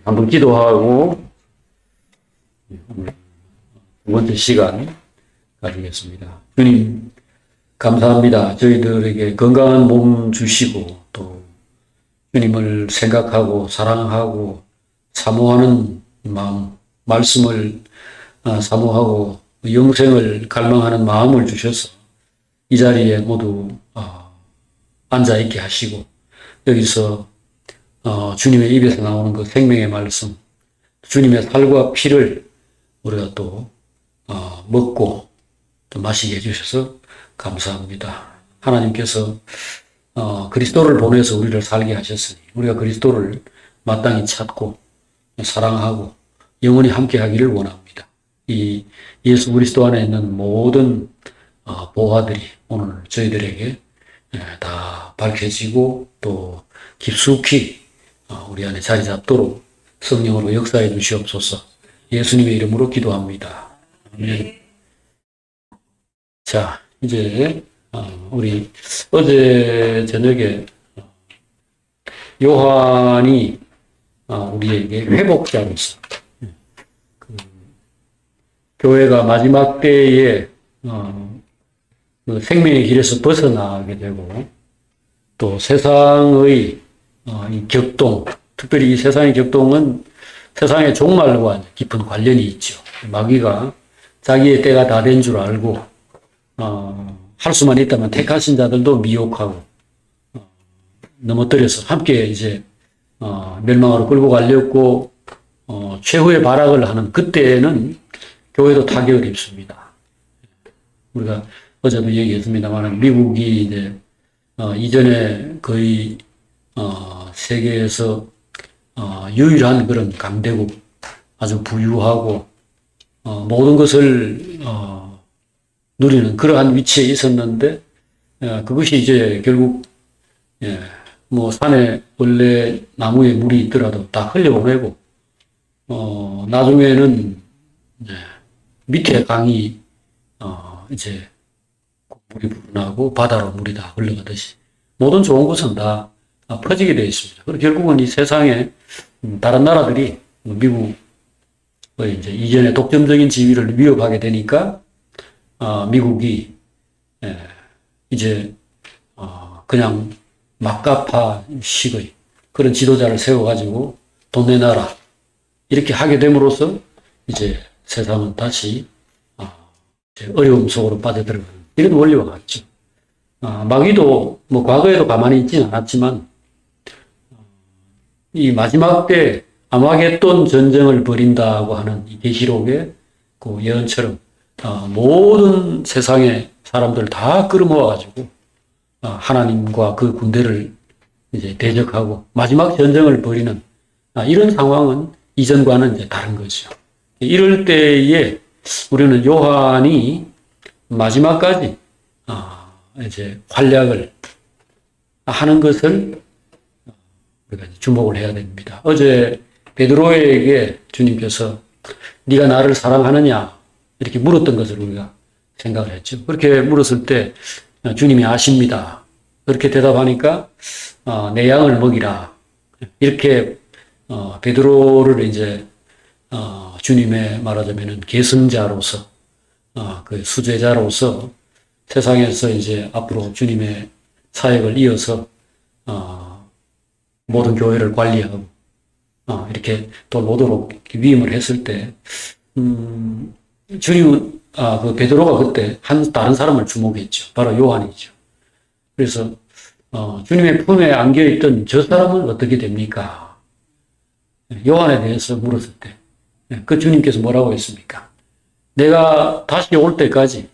한번 기도하고 두 번째 시간 가지겠습니다. 주님, 감사합니다. 저희들에게 건강한 몸 주시고 또 주님을 생각하고 사랑하고 사모하는 마음, 말씀을 사모하고 영생을 갈망하는 마음을 주셔서 이 자리에 모두 앉아 있게 하시고 여기서 주님의 입에서 나오는 그 생명의 말씀, 주님의 살과 피를 우리가 또 먹고 또 마시게 해주셔서 감사합니다. 하나님께서 그리스도를 보내서 우리를 살게 하셨으니 우리가 그리스도를 마땅히 찾고 사랑하고 영원히 함께 하기를 원합니다. 이 예수 그리스도 안에 있는 모든 보화들이 오늘 저희들에게 다 밝혀지고 또 깊숙이 우리 안에 자리 잡도록 성령으로 역사해 주시옵소서. 예수님의 이름으로 기도합니다. 아멘. 자, 이제 우리 어제 저녁에 요한이 우리에게 회복자로서 교회가 마지막 때에 그 생명의 길에서 벗어나게 되고 또 세상의 이 격동, 특별히 이 세상의 격동은 세상의 종말과 깊은 관련이 있죠. 마귀가 자기의 때가 다 된 줄 알고 할 수만 있다면 택하신 자들도 미혹하고 넘어뜨려서 함께 이제 멸망으로 끌고 가려고 최후의 발악을 하는 그때는 교회도 타격을 입습니다. 우리가 어제도 얘기했습니다만 미국이 이제 이전에 거의 세계에서 유일한 그런 강대국, 아주 부유하고 모든 것을 누리는 그러한 위치에 있었는데 그것이 이제 결국 뭐 산에 원래 나무에 물이 있더라도 다 흘려보내고 나중에는 밑에 강이 이제 물이 불어나고 바다로 물이 다 흘러가듯이 모든 좋은 것은 다 퍼지게 되어 있습니다. 그리고 결국은 이 세상에 다른 나라들이 미국의 이제 이전에 독점적인 지위를 위협하게 되니까 미국이 이제 그냥 막가파식의 그런 지도자를 세워가지고 돈 내놔라 이렇게 하게 됨으로써 이제 세상은 다시 어려움 속으로 빠져들어가는 이런 원리와 같죠. 마귀도 뭐 과거에도 가만히 있지는 않았지만 이 마지막 때 아마겟돈 전쟁을 벌인다고 하는 이 계시록의 그 예언처럼 모든 세상의 사람들 다 끌어모아가지고 하나님과 그 군대를 이제 대적하고 마지막 전쟁을 벌이는 이런 상황은 이전과는 이제 다른 거죠. 이럴 때에 우리는 요한이 마지막까지 이제 활약을 하는 것을 우리가 주목을 해야 됩니다. 어제 베드로에게 주님께서 네가 나를 사랑하느냐 이렇게 물었던 것을 우리가 생각을 했죠. 그렇게 물었을 때 주님이 아십니다. 그렇게 대답하니까 내 양을 먹이라 이렇게 베드로를 이제 주님의 말하자면은 계승자로서 그 수제자로서 세상에서 이제 앞으로 주님의 사역을 이어서 모든 교회를 관리하고 이렇게 돌보도록 위임을 했을 때 주님은 그 베드로가 그때 다른 사람을 주목했죠. 바로 요한이죠. 그래서 주님의 품에 안겨있던 저 사람은 어떻게 됩니까? 요한에 대해서 물었을 때 그 주님께서 뭐라고 했습니까? 내가 다시 올 때까지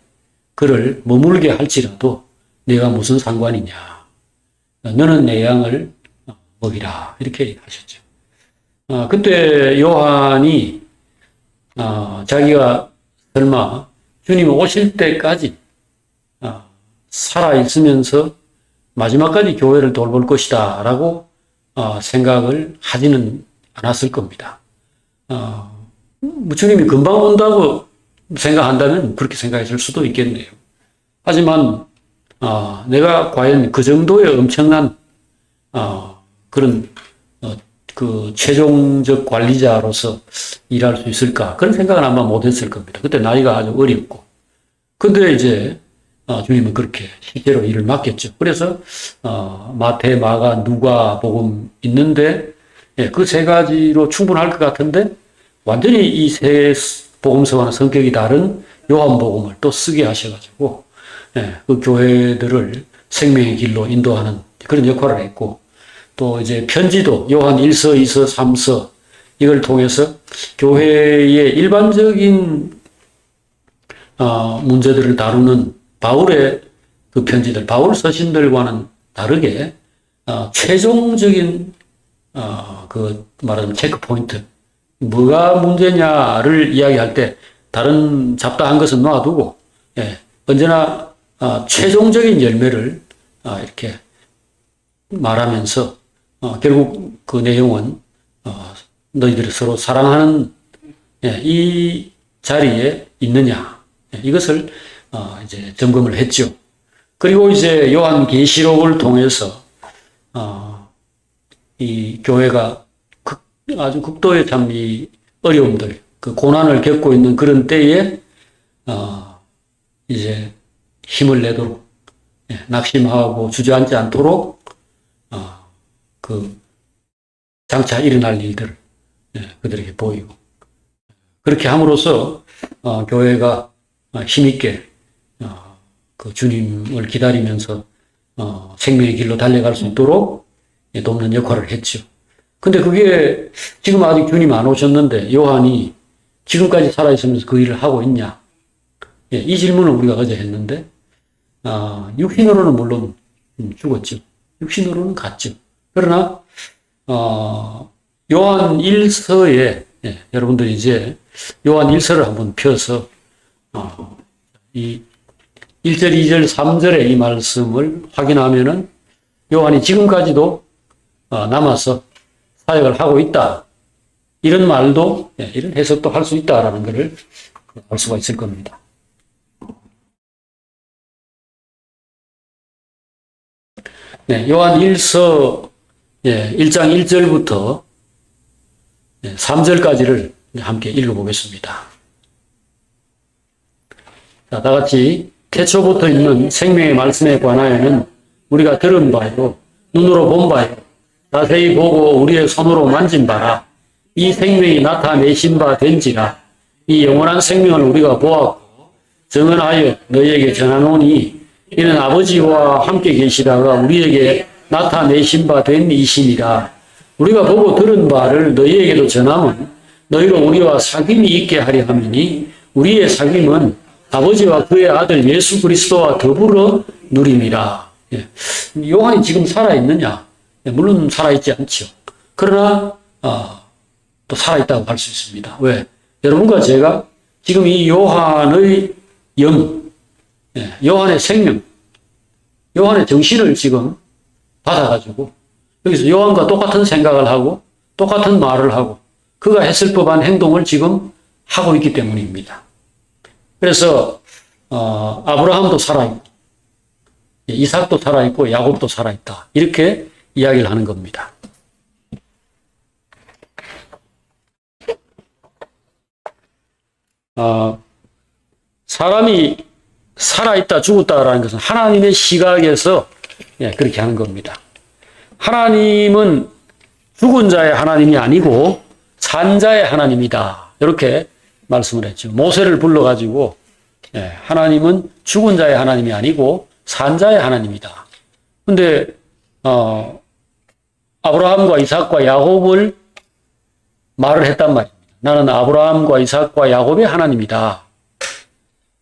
그를 머물게 할지라도 내가 무슨 상관이냐. 너는 내 양을 먹이라. 이렇게 하셨죠. 그때 요한이 자기가 설마 주님 오실 때까지 살아있으면서 마지막까지 교회를 돌볼 것이다 라고 생각을 하지는 않았을 겁니다. 주님이 금방 온다고 생각한다면 그렇게 생각했을 수도 있겠네요. 하지만 내가 과연 그 정도의 엄청난 그런 그 최종적 관리자로서 일할 수 있을까? 그런 생각은 아마 못했을 겁니다. 그때 나이가 아주 어렸고. 근데 이제 주님은 그렇게 실제로 일을 맡겼죠. 그래서 마태, 마가, 누가 복음 있는데 그 세 가지로 충분할 것 같은데 완전히 이 세 복음서와는 성격이 다른 요한복음을 또 쓰게 하셔가지고 그 교회들을 생명의 길로 인도하는 그런 역할을 했고 또 이제 편지도 요한 1서, 2서, 3서 이걸 통해서 교회의 일반적인 문제들을 다루는 바울의 그 편지들, 바울 서신들과는 다르게 최종적인 그 말하자면 체크 포인트, 뭐가 문제냐를 이야기할 때 다른 잡다한 것은 놔두고 언제나 최종적인 열매를 이렇게 말하면서 결국 그 내용은 너희들이 서로 사랑하는 이 자리에 있느냐 이것을 이제 점검을 했죠. 그리고 이제 요한계시록을 통해서 이 교회가 아주 극도의 참 이 어려움들, 그 고난을 겪고 있는 그런 때에 이제 힘을 내도록 낙심하고 주저앉지 않도록 그 장차 일어날 일들을 그들에게 보이고 그렇게 함으로써 교회가 힘있게 그 주님을 기다리면서 생명의 길로 달려갈 수 있도록 돕는 역할을 했죠. 근데 그게 지금 아직 주님 안 오셨는데 요한이 지금까지 살아있으면서 그 일을 하고 있냐? 이 질문을 우리가 어제 했는데 육신으로는 물론 죽었죠. 육신으로는 갔죠. 그러나 요한 1서에 여러분들이 이제 요한 1서를 한번 펴서 이 1절, 2절, 3절의 이 말씀을 확인하면은 요한이 지금까지도 남아서 사역을 하고 있다. 이런 말도, 이런 해석도 할 수 있다라는 것을 알 수가 있을 겁니다. 요한 1서 1장 1절부터 3절까지를 함께 읽어보겠습니다. 자, 다 같이 태초부터 있는 생명의 말씀에 관하여는 우리가 들은 바요, 눈으로 본 바요, 자세히 보고 우리의 손으로 만진 바라. 이 생명이 나타내신 바 된지라. 이 영원한 생명을 우리가 보았고 증언하여 너희에게 전하노니 이는 아버지와 함께 계시다가 우리에게 나타내신 바 된 이심이라. 우리가 보고 들은 바를 너희에게도 전하면 너희로 우리와 사귐이 있게 하려 함이니 우리의 사귐은 아버지와 그의 아들 예수 그리스도와 더불어 누림이라. 요한이 지금 살아있느냐? 물론 살아있지 않죠. 그러나 또 살아있다고 할 수 있습니다. 왜? 여러분과 제가 지금 이 요한의 영, 요한의 생명, 요한의 정신을 지금 받아가지고 여기서 요한과 똑같은 생각을 하고 똑같은 말을 하고 그가 했을 법한 행동을 지금 하고 있기 때문입니다. 그래서 아브라함도 살아있고 이삭도 살아있고 야곱도 살아있다. 이렇게 이야기를 하는 겁니다. 사람이 살아있다 죽었다라는 것은 하나님의 시각에서 그렇게 하는 겁니다. 하나님은 죽은 자의 하나님이 아니고 산 자의 하나님이다. 이렇게 말씀을 했죠. 모세를 불러가지고 하나님은 죽은 자의 하나님이 아니고 산 자의 하나님이다. 근데 아브라함과 이삭과 야곱을 말을 했단 말입니다. 나는 아브라함과 이삭과 야곱의 하나님이다.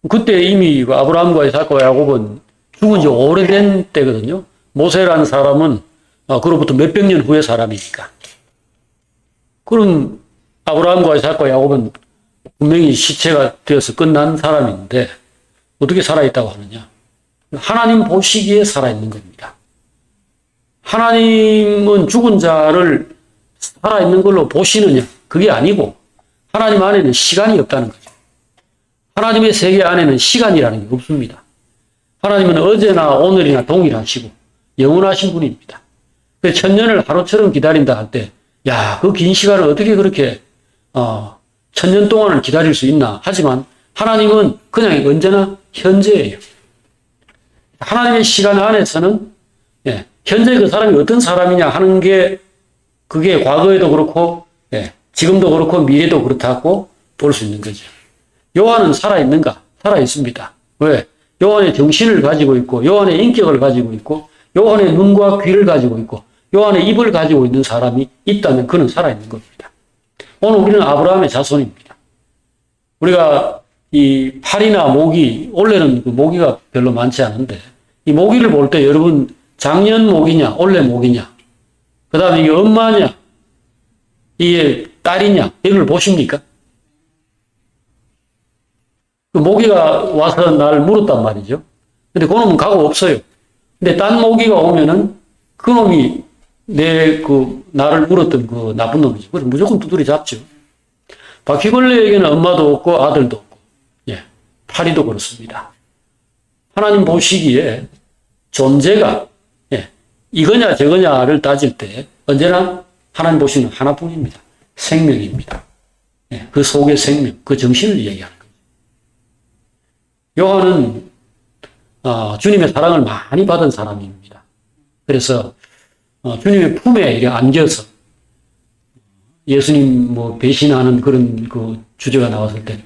그때 이미 아브라함과 이삭과 야곱은 죽은 지 오래된 때거든요. 모세라는 사람은 그로부터 몇백 년 후의 사람이니까. 그럼 아브라함과 이삭과 야곱은 분명히 시체가 되어서 끝난 사람인데 어떻게 살아있다고 하느냐? 하나님 보시기에 살아있는 겁니다. 하나님은 죽은 자를 살아있는 걸로 보시느냐? 그게 아니고 하나님 안에는 시간이 없다는 거죠. 하나님의 세계 안에는 시간이라는 게 없습니다. 하나님은 어제나 오늘이나 동일하시고 영원하신 분입니다. 그래서 천년을 하루처럼 기다린다 할 때 야, 그 긴 시간을 어떻게 그렇게 1000년 동안을 기다릴 수 있나? 하지만 하나님은 그냥 언제나 현재예요. 하나님의 시간 안에서는 현재 그 사람이 어떤 사람이냐 하는 게 그게 과거에도 그렇고 지금도 그렇고 미래도 그렇다고 볼 수 있는 거죠. 요한은 살아있는가? 살아있습니다. 왜? 요한의 정신을 가지고 있고 요한의 인격을 가지고 있고 요한의 눈과 귀를 가지고 있고 요한의 입을 가지고 있는 사람이 있다면 그는 살아있는 겁니다. 오늘 우리는 아브라함의 자손입니다. 우리가 이 파리나 모기, 원래는 그 모기가 별로 많지 않은데 이 모기를 볼 때 여러분 작년 모기냐 올해 모기냐 그 다음에 이게 엄마냐 이게 딸이냐 이걸 보십니까? 그 모기가 와서 나를 물었단 말이죠. 근데 그 놈은 가고 없어요. 근데 딴 모기가 오면은 그 놈이 나를 물었던 그 나쁜 놈이죠. 그래서 무조건 두드려 잡죠. 바퀴벌레에게는 엄마도 없고 아들도 없고, 파리도 그렇습니다. 하나님 보시기에 존재가, 이거냐 저거냐를 따질 때 언제나 하나님 보시는 하나뿐입니다. 생명입니다. 그 속의 생명, 그 정신을 얘기하는 거죠. 요한은 주님의 사랑을 많이 받은 사람입니다. 그래서 주님의 품에 이렇게 안겨서 예수님 배신하는 그런 그 주제가 나왔을 때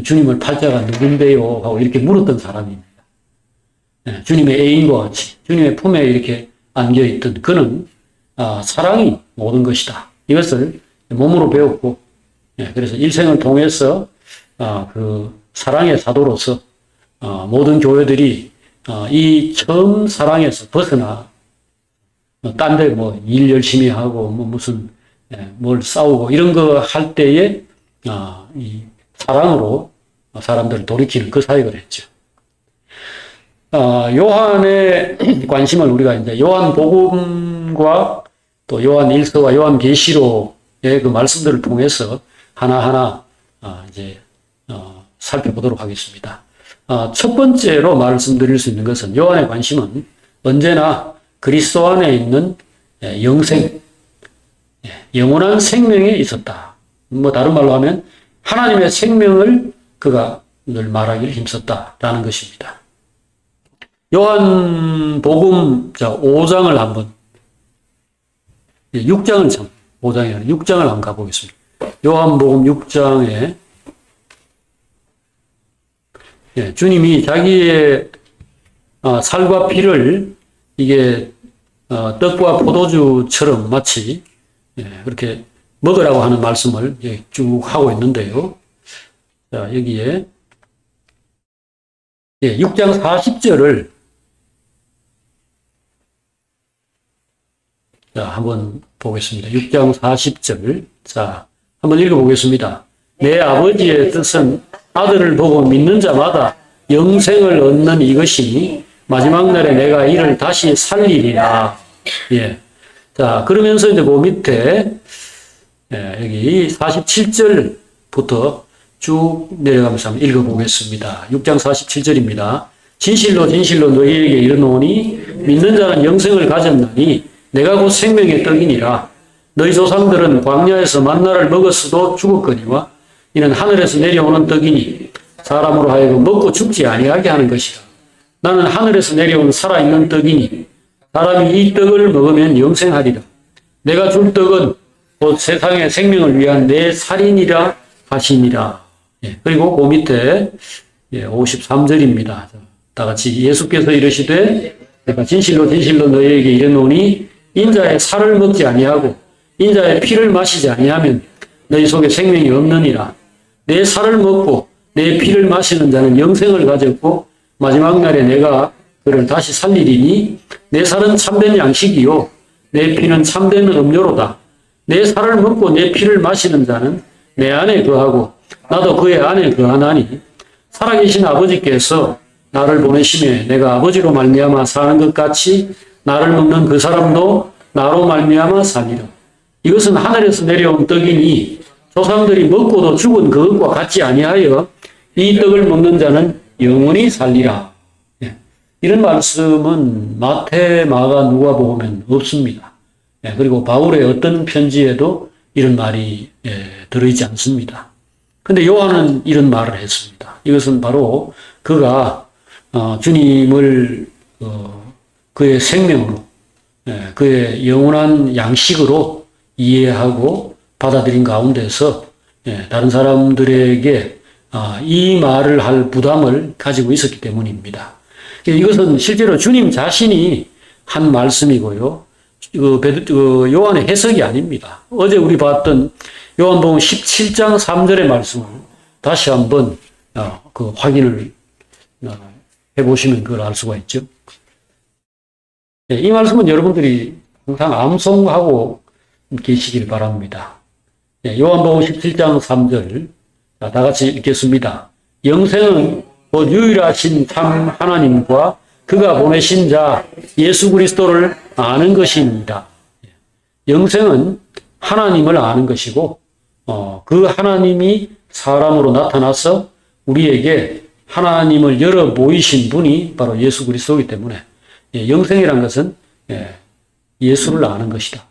주님을 팔자가 누군데요? 하고 이렇게 물었던 사람입니다. 주님의 애인과 같이 주님의 품에 이렇게 안겨있던 그는 사랑이 모든 것이다. 이것을 몸으로 배웠고 그래서 일생을 통해서 그 사랑의 사도로서 모든 교회들이 이 처음 사랑에서 벗어나 딴 데 일 열심히 하고 무슨 뭘 싸우고 이런 거 할 때에 이 사랑으로 사람들을 돌이키는 그 사역을 했죠. 요한의 관심을 우리가 이제 요한복음과 또 요한일서와 요한계시록의 그 말씀들을 통해서 하나하나 이제 살펴보도록 하겠습니다. 첫 번째로 말씀드릴 수 있는 것은 요한의 관심은 언제나 그리스도 안에 있는 영생, 영원한 생명에 있었다. 다른 말로 하면 하나님의 생명을 그가 늘 말하기를 힘썼다라는 것입니다. 요한복음 5장을 한번 6장을 5장이 아니라 6장을 한번 가보겠습니다. 요한복음 6장에 주님이 자기의 살과 피를 이게 떡과 포도주처럼 마치 그렇게 먹으라고 하는 말씀을 쭉 하고 있는데요. 자, 여기에 6장 40절을 자, 한번 보겠습니다. 6장 40절. 자, 한번 읽어보겠습니다. 내 아버지의 뜻은 아들을 보고 믿는 자마다 영생을 얻는 이것이니 마지막 날에 내가 이를 다시 살리리라. 자, 그러면서 이제 그 밑에 여기 47절부터 쭉 내려가면서 한번 읽어보겠습니다. 6장 47절입니다. 진실로 진실로 너희에게 이르노니 믿는 자는 영생을 가졌나니 내가 곧 생명의 떡이니라. 너희 조상들은 광야에서 만나를 먹었어도 죽었거니와 이는 하늘에서 내려오는 떡이니 사람으로 하여금 먹고 죽지 아니하게 하는 것이라. 나는 하늘에서 내려온 살아있는 떡이니 사람이 이 떡을 먹으면 영생하리라. 내가 줄 떡은 곧 세상의 생명을 위한 내 살이니라 하시니라. 그리고 그 밑에 53절입니다. 다 같이 예수께서 이르시되 내가 진실로 진실로 너희에게 이르노니 인자의 살을 먹지 아니하고 인자의 피를 마시지 아니하면 너희 속에 생명이 없느니라. 내 살을 먹고 내 피를 마시는 자는 영생을 가졌고 마지막 날에 내가 그를 다시 살리리니 내 살은 참된 양식이요 내 피는 참된 음료로다. 내 살을 먹고 내 피를 마시는 자는 내 안에 거하고 나도 그의 안에 거하나니 살아계신 아버지께서 나를 보내심에 내가 아버지로 말미암아 사는 것 같이 나를 먹는 그 사람도 나로 말미암아 사니라. 이것은 하늘에서 내려온 떡이니 조상들이 먹고도 죽은 그것과 같지 아니하여 이 떡을 먹는 자는 영원히 살리라. 이런 말씀은 마태, 마가, 누가복음에는 없습니다. 그리고 바울의 어떤 편지에도 이런 말이 들어있지 않습니다. 근데 요한은 이런 말을 했습니다. 이것은 바로 그가 주님을 그의 생명으로, 그의 영원한 양식으로 이해하고 받아들인 가운데서 다른 사람들에게 이 말을 할 부담을 가지고 있었기 때문입니다. 이것은 실제로 주님 자신이 한 말씀이고요. 요한의 해석이 아닙니다. 어제 우리 봤던 요한복음 17장 3절의 말씀을 다시 한번 확인을 해보시면 그걸 알 수가 있죠. 이 말씀은 여러분들이 항상 암송하고 계시길 바랍니다. 요한복음 17장 3절 다 같이 읽겠습니다. 영생은 곧 유일하신 참 하나님과 그가 보내신 자 예수 그리스도를 아는 것입니다. 영생은 하나님을 아는 것이고 그 하나님이 사람으로 나타나서 우리에게 하나님을 열어 보이신 분이 바로 예수 그리스도이기 때문에 영생이란 것은 예수를 아는 것이다.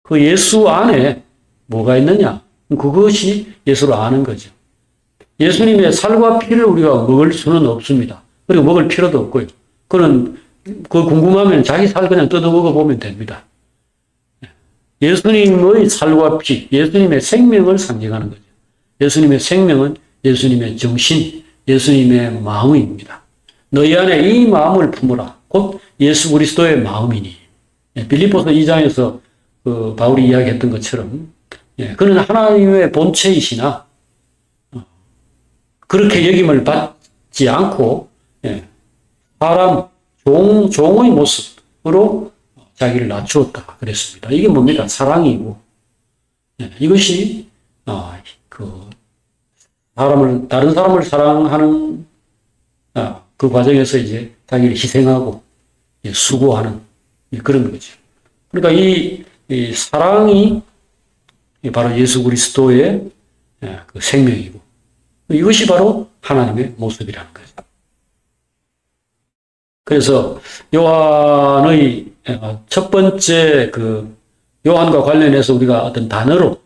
그 예수 안에 뭐가 있느냐? 그것이 예수를 아는 거죠. 예수님의 살과 피를 우리가 먹을 수는 없습니다. 그리고 먹을 필요도 없고요. 그건 궁금하면 자기 살 그냥 뜯어 먹어보면 됩니다. 예수님의 살과 피, 예수님의 생명을 상징하는 거죠. 예수님의 생명은 예수님의 정신, 예수님의 마음입니다. 너희 안에 이 마음을 품으라. 곧 예수 그리스도의 마음이니. 빌립보서 2장에서 바울이 이야기했던 것처럼 그는 하나님의 본체이시나 그렇게 여김을 받지 않고 사람, 종의 모습으로 자기를 낮추었다 그랬습니다. 이게 뭡니까? 사랑이고 이것이 다른 사람을 사랑하는 그 과정에서 이제 자기를 희생하고 수고하는 그런 거죠. 그러니까 이 사랑이 바로 예수 그리스도의 그 생명이고 이것이 바로 하나님의 모습이라는 거죠. 그래서 요한의 첫 번째 요한과 관련해서 우리가 어떤 단어로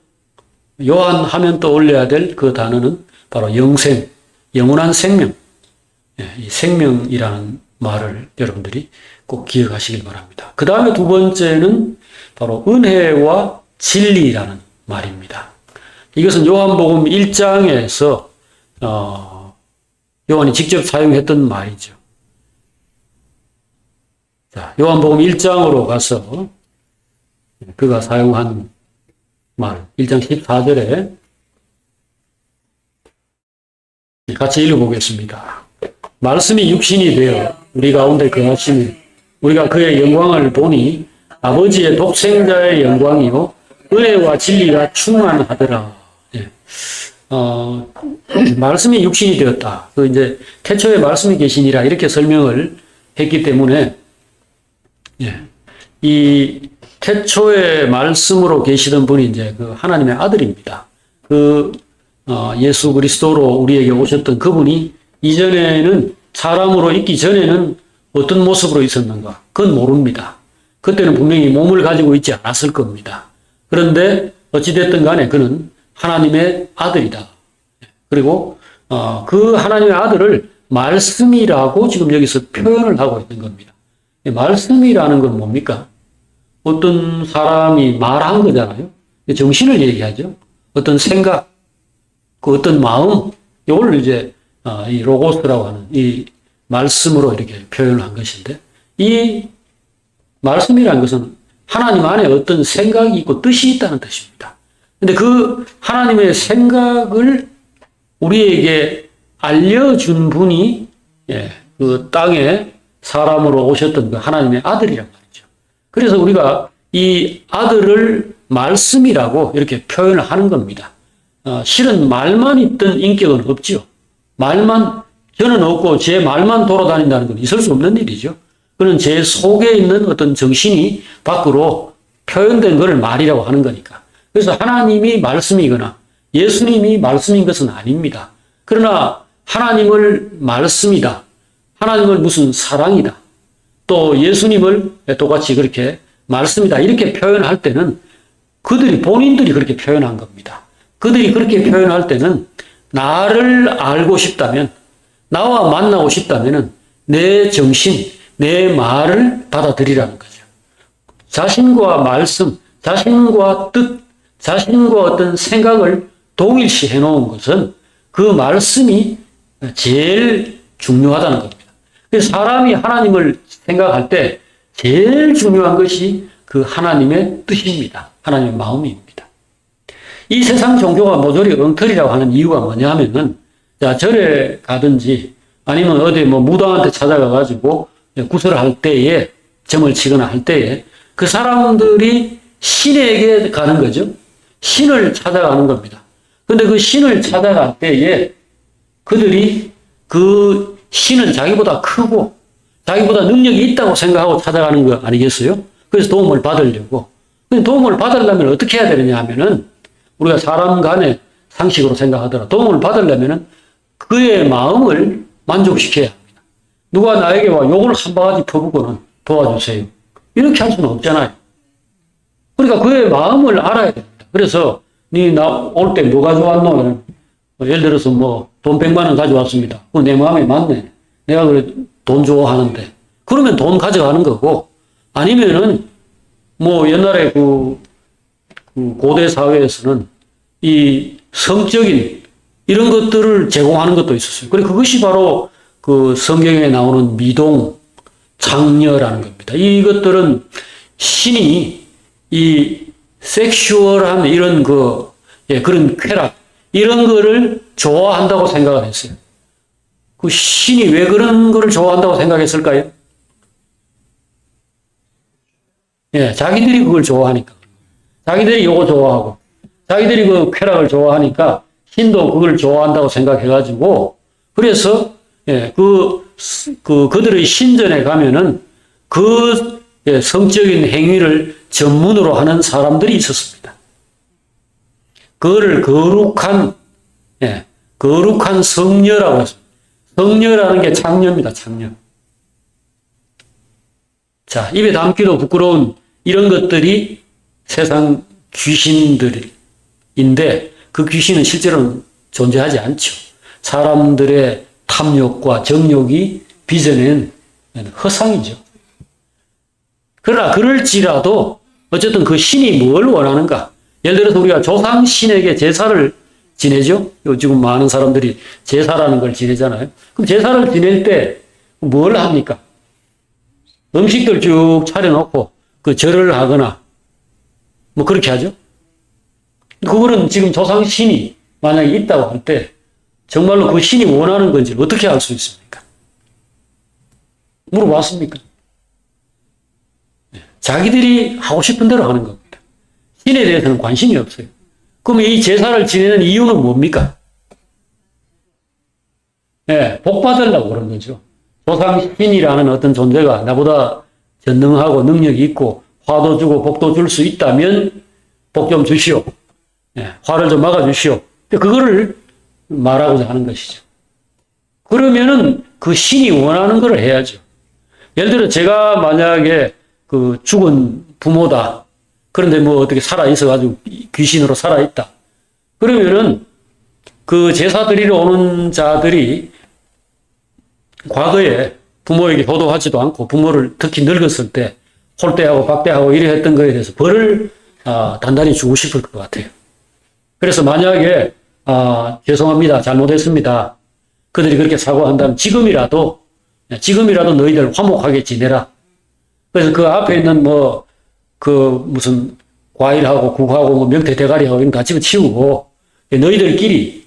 요한 하면 떠올려야 될 그 단어는 바로 영생, 영원한 생명. 이 생명이라는 말을 여러분들이 꼭 기억하시길 바랍니다. 그 다음에 두 번째는 바로 은혜와 진리라는 말입니다. 이것은 요한복음 1장에서 요한이 직접 사용했던 말이죠. 자, 요한복음 1장으로 가서 그가 사용한 말, 1장 14절에 같이 읽어보겠습니다. 말씀이 육신이 되어 우리 가운데 거하시니 우리가 그의 영광을 보니 아버지의 독생자의 영광이요 은혜와 진리가 충만하더라. 말씀이 육신이 되었다. 이제 태초에 말씀이 계시니라 이렇게 설명을 했기 때문에 이 태초에 말씀으로 계시던 분이 이제 그 하나님의 아들입니다. 예수 그리스도로 우리에게 오셨던 그분이 이전에는 사람으로 있기 전에는 어떤 모습으로 있었는가? 그건 모릅니다. 그때는 분명히 몸을 가지고 있지 않았을 겁니다. 그런데 어찌됐든 간에 그는 하나님의 아들이다. 그리고 그 하나님의 아들을 말씀이라고 지금 여기서 표현을 하고 있는 겁니다. 말씀이라는 건 뭡니까? 어떤 사람이 말한 거잖아요. 정신을 얘기하죠. 어떤 생각, 그 어떤 마음, 이걸 이제 이 로고스라고 하는 이 말씀으로 이렇게 표현을 한 것인데, 이 말씀이라는 것은 하나님 안에 어떤 생각이 있고 뜻이 있다는 뜻입니다. 근데 그 하나님의 생각을 우리에게 알려준 분이 그 땅에 사람으로 오셨던 그 하나님의 아들이란 말이죠. 그래서 우리가 이 아들을 말씀이라고 이렇게 표현을 하는 겁니다. 실은 말만 있던 인격은 없죠. 저는 없고 제 말만 돌아다닌다는 건 있을 수 없는 일이죠. 그는 제 속에 있는 어떤 정신이 밖으로 표현된 것을 말이라고 하는 거니까. 그래서 하나님이 말씀이거나 예수님이 말씀인 것은 아닙니다. 그러나 하나님을 말씀이다. 하나님을 무슨 사랑이다. 또 예수님을 똑같이 그렇게 말씀이다 이렇게 표현할 때는 본인들이 그렇게 표현한 겁니다. 그들이 그렇게 표현할 때는 나를 알고 싶다면, 나와 만나고 싶다면 내 정신, 내 말을 받아들이라는 거죠. 자신과 말씀, 자신과 뜻, 자신과 어떤 생각을 동일시 해놓은 것은 그 말씀이 제일 중요하다는 겁니다. 그래서 사람이 하나님을 생각할 때 제일 중요한 것이 그 하나님의 뜻입니다. 하나님의 마음입니다. 이 세상 종교가 모조리 엉터리라고 하는 이유가 뭐냐 하면은, 자, 절에 가든지 아니면 어디 무당한테 찾아가가지고 구설할 때에, 점을 치거나 할 때에 그 사람들이 신에게 가는 거죠. 신을 찾아가는 겁니다. 근데 그 신을 찾아갈 때에 그들이 그 신은 자기보다 크고 자기보다 능력이 있다고 생각하고 찾아가는 거 아니겠어요? 그래서 도움을 받으려고. 근데 도움을 받으려면 어떻게 해야 되느냐 하면은, 우리가 사람 간의 상식으로 생각하더라. 도움을 받으려면은 그의 마음을 만족시켜야 합니다. 누가 나에게 와 욕을 한 바가지 퍼붓고는 도와주세요, 이렇게 할 수는 없잖아요. 그러니까 그의 마음을 알아야 됩니다. 그래서 니 나 올 때 뭐 가져왔노? 예를 들어서 돈 100만 원 가져왔습니다. 그거 내 마음에 맞네. 내가 그래 돈 좋아하는데. 그러면 돈 가져가는 거고, 아니면은 옛날에 그 고대 사회에서는 이 성적인 이런 것들을 제공하는 것도 있었어요. 그래 그것이 바로 그 성경에 나오는 미동, 장녀라는 겁니다. 이것들은 신이 이 섹슈얼한 이런 그런 쾌락, 이런 거를 좋아한다고 생각을 했어요. 그 신이 왜 그런 거를 좋아한다고 생각했을까요? 예, 자기들이 그걸 좋아하니까. 자기들이 요거 좋아하고, 자기들이 그 쾌락을 좋아하니까 신도 그걸 좋아한다고 생각해가지고, 그래서, 예, 그들의 신전에 가면은 성적인 행위를 전문으로 하는 사람들이 있었습니다. 그거를 거룩한 성녀라고 했습니다. 성녀라는 게 창녀입니다, 창녀. 자, 입에 담기도 부끄러운 이런 것들이 세상 귀신들인데, 그 귀신은 실제로는 존재하지 않죠. 사람들의 탐욕과 정욕이 빚어낸 허상이죠. 그러나 그럴지라도 어쨌든 그 신이 뭘 원하는가? 예를 들어서 우리가 조상 신에게 제사를 지내죠? 지금 많은 사람들이 제사라는 걸 지내잖아요. 그럼 제사를 지낼 때 뭘 합니까? 음식들 쭉 차려놓고 그 절을 하거나 그렇게 하죠. 그거는 지금 조상 신이 만약에 있다고 할 때 정말로 그 신이 원하는 건지 어떻게 알 수 있습니까? 물어봤습니까? 자기들이 하고 싶은 대로 하는 겁니다. 신에 대해서는 관심이 없어요. 그럼 이 제사를 지내는 이유는 뭡니까? 네, 복 받으려고 그런 거죠. 조상신이라는 어떤 존재가 나보다 전능하고 능력이 있고 화도 주고 복도 줄 수 있다면 복 좀 주시오. 네, 화를 좀 막아주시오. 그거를 말하고자 하는 것이죠. 그러면은 그 신이 원하는 걸 해야죠. 예를 들어 제가 만약에 그 죽은 부모다. 그런데 어떻게 살아있어가지고 귀신으로 살아있다. 그러면은 그 제사 드리러 오는 자들이 과거에 부모에게 효도하지도 않고 부모를 특히 늙었을 때 홀대하고 박대하고 이래 했던 거에 대해서 벌을 단단히 주고 싶을 것 같아요. 그래서 만약에 죄송합니다. 잘못했습니다. 그들이 그렇게 사과한다면 지금이라도 너희들 화목하게 지내라. 그래서 그 앞에 있는 무슨 과일하고 국하고 명태 대가리하고 이런 거 다 집어치우고 너희들끼리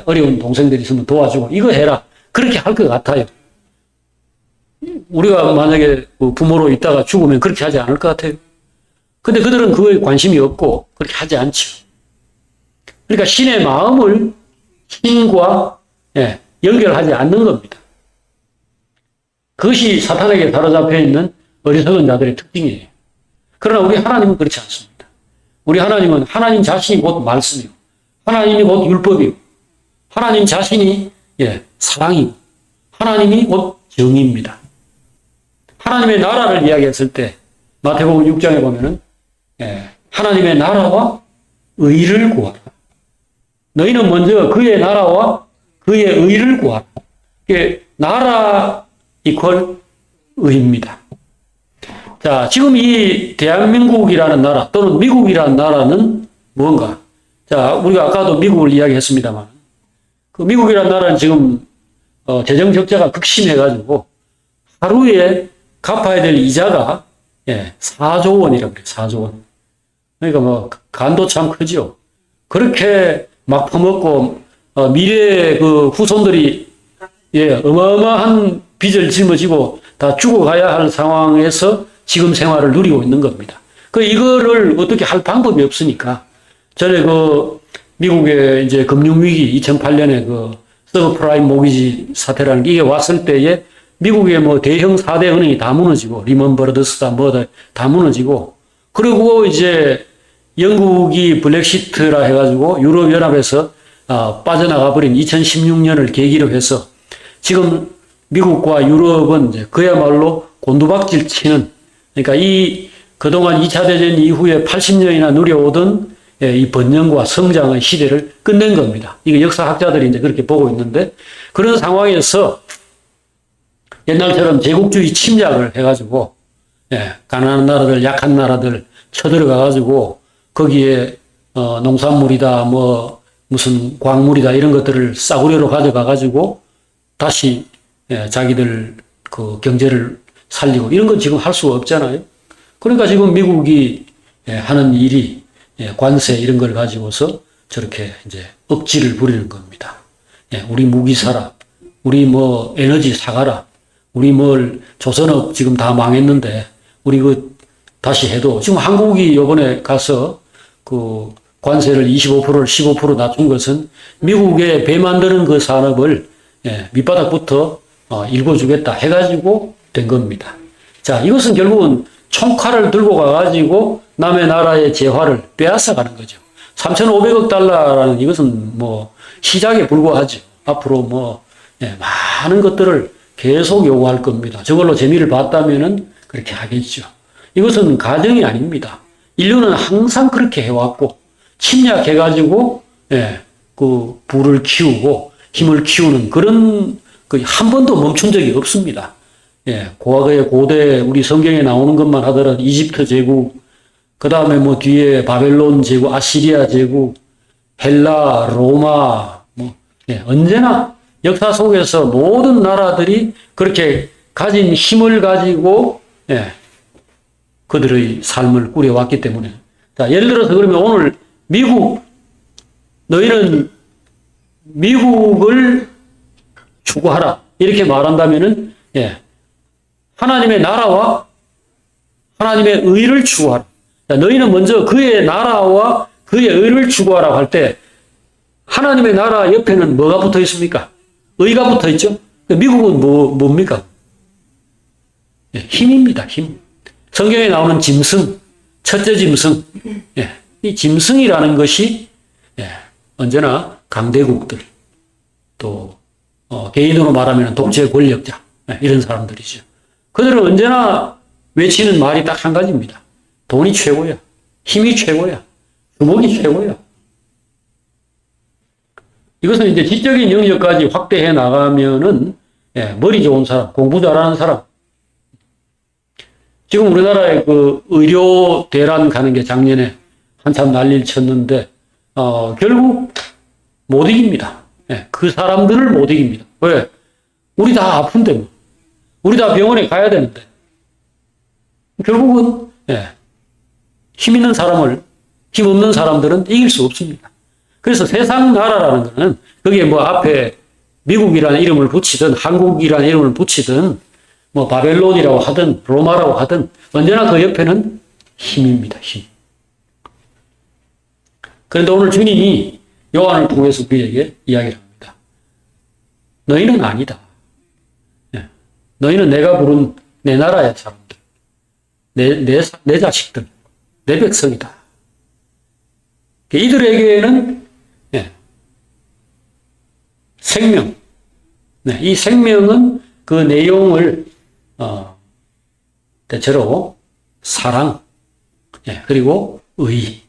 어려운 동생들이 있으면 도와주고 이거 해라. 그렇게 할 것 같아요. 우리가 만약에 부모로 있다가 죽으면 그렇게 하지 않을 것 같아요. 근데 그들은 그거에 관심이 없고 그렇게 하지 않죠. 그러니까 신의 마음을 신과 연결하지 않는 겁니다. 그것이 사탄에게 사로잡혀 있는 어리석은 자들의 특징이에요. 그러나 우리 하나님은 그렇지 않습니다. 우리 하나님은 하나님 자신이 곧 말씀이고 하나님이 곧 율법이고 하나님 자신이 사랑이고 하나님이 곧 정의입니다. 하나님의 나라를 이야기했을 때 마태복음 6장에 보면은 하나님의 나라와 의를 구하라. 너희는 먼저 그의 나라와 그의 의를 구하라. 이게 나라 이퀄 의입니다. 자, 지금 이 대한민국이라는 나라 또는 미국이라는 나라는 무언가? 자, 우리가 아까도 미국을 이야기했습니다만 그 미국이라는 나라는 지금 재정 적자가 극심해가지고 하루에 갚아야 될 이자가 4조 원이라고 그래요. 4조 원. 그러니까 뭐 간도 참 크죠. 그렇게 막 퍼먹고 미래의 그 후손들이 어마어마한 빚을 짊어지고 다 죽어가야 할 상황에서 지금 생활을 누리고 있는 겁니다. 이거를 어떻게 할 방법이 없으니까 전에 미국의 이제 금융위기 2008년에 서브프라임 모기지 사태라는 게 이게 왔을 때에 미국의 뭐 대형 4대 은행이 다 무너지고 리먼 브러더스다 다 무너지고 그리고 이제 영국이 블랙시트라 해가지고 유럽연합에서 빠져나가 버린 2016년을 계기로 해서 지금 미국과 유럽은 이제 그야말로 곤두박질 치는 그러니까 그동안 2차 대전 이후에 80년이나 누려오던 이 번영과 성장의 시대를 끝낸 겁니다. 이게 역사학자들이 이제 그렇게 보고 있는데 그런 상황에서 옛날처럼 제국주의 침략을 해가지고 가난한 나라들, 약한 나라들 쳐들어가가지고 거기에 농산물이다, 뭐 무슨 광물이다 이런 것들을 싸구려로 가져가가지고 다시 자기들 그 경제를 살리고 이런 건 지금 할 수가 없잖아요. 그러니까 지금 미국이 하는 일이 관세 이런 걸 가지고서 저렇게 이제 억지를 부리는 겁니다. 우리 무기 사라, 우리 뭐 에너지 사가라, 우리 뭘 조선업 지금 다 망했는데 우리 다시 해도 지금 한국이 요번에 가서 그 관세를 25%를 15% 낮춘 것은 미국의 배 만드는 그 산업을 밑바닥부터 읽어주겠다 해가지고 된 겁니다. 자, 이것은 결국은 총칼을 들고 가가지고 남의 나라의 재화를 빼앗아 가는 거죠. 3,500억 달러라는 이것은 뭐 시작에 불과하죠. 앞으로 뭐 많은 것들을 계속 요구할 겁니다. 저걸로 재미를 봤다면은 그렇게 하겠죠. 이것은 가정이 아닙니다. 인류는 항상 그렇게 해왔고 침략해가지고 그 부를 키우고 힘을 키우는 그런 한 번도 멈춘 적이 없습니다. 과거의 고대 우리 성경에 나오는 것만 하더라도 이집트 제국, 그 다음에 뭐 뒤에 바벨론 제국, 아시리아 제국, 헬라, 로마, 언제나 역사 속에서 모든 나라들이 그렇게 가진 힘을 가지고 그들의 삶을 꾸려왔기 때문에. 자, 예를 들어서 그러면 오늘 너희는 미국을 추구하라 이렇게 말한다면은 하나님의 나라와 하나님의 의를 추구하라. 자, 너희는 먼저 그의 나라와 그의 의를 추구하라고 할 때 하나님의 나라 옆에는 뭐가 붙어 있습니까? 의가 붙어 있죠. 미국은 뭡니까? 힘입니다. 힘. 성경에 나오는 짐승, 첫째 짐승. 이 짐승이라는 것이 언제나 강대국들, 또 개인으로 말하면 독재 권력자 이런 사람들이죠. 그들은 언제나 외치는 말이 딱 한 가지입니다. 돈이 최고야. 힘이 최고야. 주먹이 최고야. 이것은 이제 지적인 영역까지 확대해 나가면은 머리 좋은 사람, 공부 잘하는 사람. 지금 우리나라에 그 의료 대란 가는 게 작년에 한참 난리를 쳤는데 결국 못 이깁니다. 그 사람들을 못 이깁니다. 왜? 우리 다 아픈데 뭐. 우리 다 병원에 가야 되는데. 결국은 힘 있는 사람을 힘 없는 사람들은 이길 수 없습니다. 그래서 세상 나라라는 것은 거기에 뭐 앞에 미국이라는 이름을 붙이든 한국이라는 이름을 붙이든 뭐 바벨론이라고 하든 로마라고 하든 언제나 그 옆에는 힘입니다. 힘. 그런데 오늘 주님이 요한을 통해서 그에게 이야기를 합니다. 너희는 아니다. 너희는 내가 부른 내 나라의 사람들, 내 자식들, 내 백성이다. 이들에게는 생명, 이 생명은 그 내용을 대체로 사랑, 예, 그리고 의,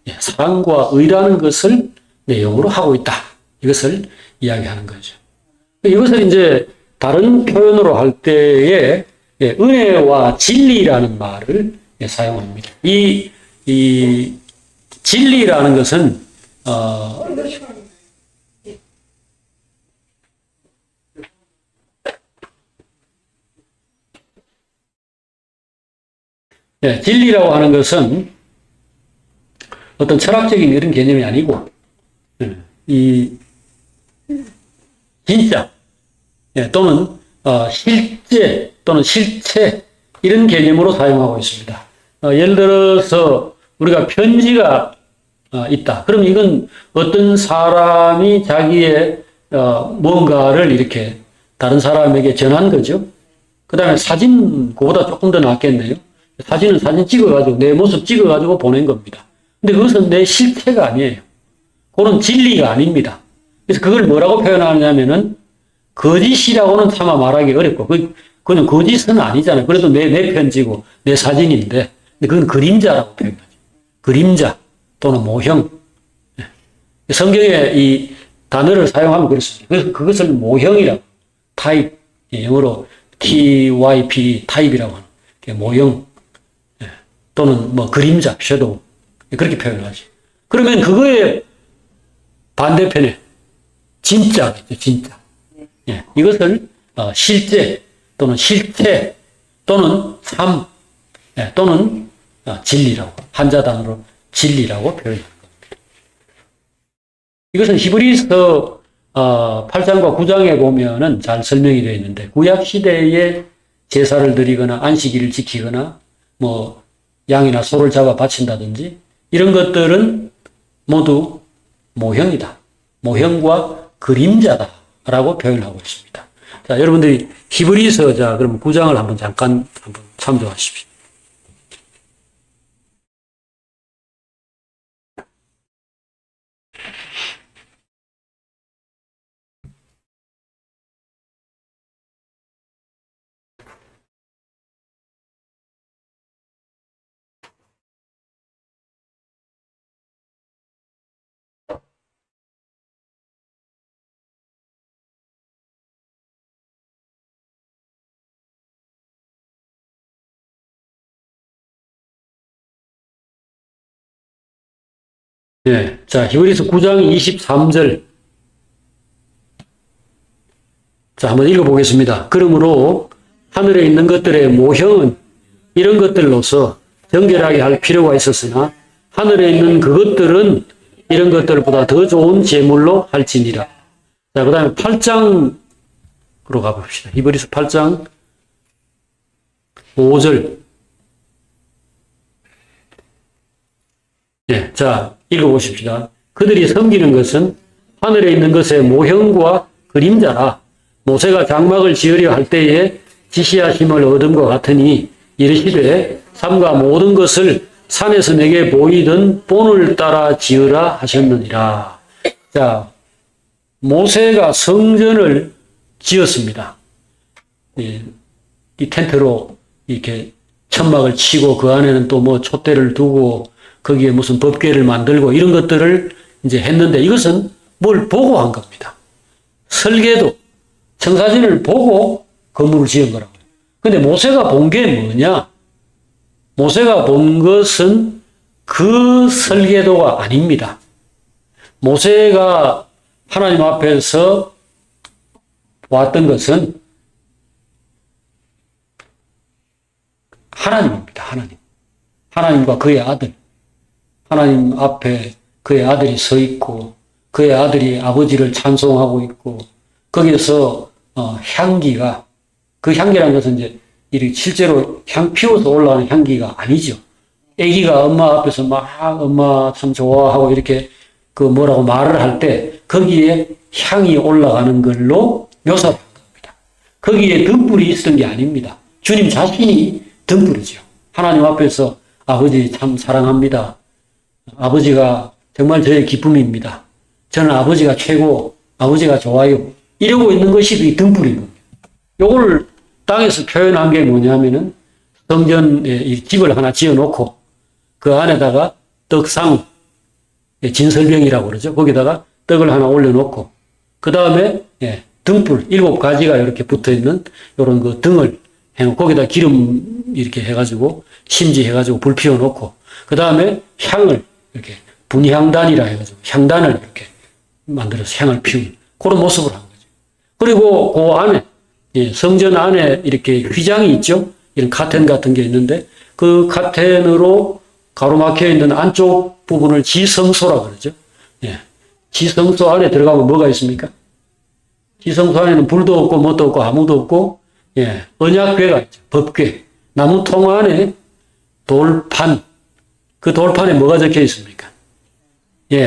예, 사랑과 의라는 것을 내용으로 하고 있다. 이것을 이야기하는 거죠. 이것을 이제 다른 표현으로 할 때에 예, 은혜와 진리라는 말을 예, 사용합니다. 이 진리라는 것은 예, 진리라고 하는 것은 어떤 철학적인 이런 개념이 아니고 예, 이 진짜 예, 또는 실제 또는 실체 이런 개념으로 사용하고 있습니다. 예를 들어서 우리가 편지가 있다. 그럼 이건 어떤 사람이 자기의 뭔가를 이렇게 다른 사람에게 전한 거죠. 그 다음에 사진, 그보다 조금 더 낫겠네요. 사진은 사진 찍어가지고, 내 모습 찍어가지고 보낸 겁니다. 근데 그것은 내 실체가 아니에요. 그건 진리가 아닙니다. 그래서 그걸 뭐라고 표현하냐면은, 거짓이라고는 차마 말하기 어렵고, 그건 거짓은 아니잖아요. 그래도 내 편지고, 내 사진인데, 근데 그건 그림자라고 표현하죠. 그림자 또는 모형. 성경에 이 단어를 사용하면 그렇습니다. 그래서 그것을 모형이라고, 타입, 영어로 TYP, 타입이라고 하는, 모형, 또는 뭐 그림자, 섀도우, 그렇게 표현하죠. 그러면 그거의 반대편에 진짜, 진짜. 예, 이것을 실제 또는 실체 또는 삶 또는 진리라고 한자 단어로 진리라고 표현합니다. 이것은 히브리서 8장과 9장에 보면은 잘 설명이 되어 있는데 구약 시대에 제사를 드리거나 안식일을 지키거나 뭐 양이나 소를 잡아 바친다든지 이런 것들은 모두 모형이다. 모형과 그림자다라고 표현하고 있습니다. 자, 여러분들이 히브리서 자 그러면 9장을 잠깐 참조하십시오. 예. 자, 히브리서 9장 23절. 자, 한번 읽어보겠습니다. 그러므로 하늘에 있는 것들의 모형은 이런 것들로서 정결하게 할 필요가 있었으나 하늘에 있는 그것들은 이런 것들보다 더 좋은 제물로 할지니라. 자, 그 다음에 8장으로 가봅시다. 히브리서 8장 5절. 예, 자, 읽어보십시다. 그들이 섬기는 것은 하늘에 있는 것의 모형과 그림자라. 모세가 장막을 지으려 할 때에 지시하심을 얻음과 같으니 이르시되 삼가 모든 것을 산에서 내게 보이던 본을 따라 지으라 하셨느니라. 자, 모세가 성전을 지었습니다. 이 텐트로 이렇게 천막을 치고 그 안에는 또 뭐 촛대를 두고 거기에 무슨 법궤를 만들고 이런 것들을 이제 했는데 이것은 뭘 보고 한 겁니다. 설계도, 청사진을 보고 건물을 지은 거라고요. 근데 모세가 본 게 뭐냐? 모세가 본 것은 그 설계도가 아닙니다. 모세가 하나님 앞에서 왔던 것은 하나님입니다. 하나님. 하나님과 그의 아들. 하나님 앞에 그의 아들이 서 있고 그의 아들이 아버지를 찬송하고 있고 거기에서 향기가 그 향기라는 것은 이제 실제로 향 피워서 올라오는 향기가 아니죠. 아기가 엄마 앞에서 막 엄마 참 좋아하고 이렇게 그 뭐라고 말을 할 때 거기에 향이 올라가는 걸로 묘사를 한 겁니다. 거기에 등불이 있었던 게 아닙니다. 주님 자신이 등불이죠. 하나님 앞에서 아버지 참 사랑합니다. 아버지가 정말 저의 기쁨입니다. 저는 아버지가 최고, 아버지가 좋아요. 이러고 있는 것이 그 등불인 겁니다. 요걸 땅에서 표현한 게 뭐냐면은 성전에 이 집을 하나 지어 놓고 그 안에다가 떡상, 진설병이라고 그러죠. 거기다가 떡을 하나 올려놓고 그 다음에 등불 7가지가 이렇게 붙어있는 이런 그 등을 해놓고 거기다 기름 이렇게 해가지고 심지해가지고 불 피워놓고 그 다음에 향을 이렇게 분향단이라 해가지고 향단을 이렇게 만들어서 향을 피우는 그런 모습을 한 거죠. 그리고 그 안에 성전 안에 이렇게 휘장이 있죠. 이런 카텐 같은 게 있는데 그 카텐으로 가로막혀 있는 안쪽 부분을 지성소라 그러죠. 지성소 안에 들어가면 뭐가 있습니까? 지성소 안에는 불도 없고 뭣도 없고 아무도 없고 언약궤가 있죠. 법궤. 나무 통 안에 돌판. 그 돌판에 뭐가 적혀 있습니까?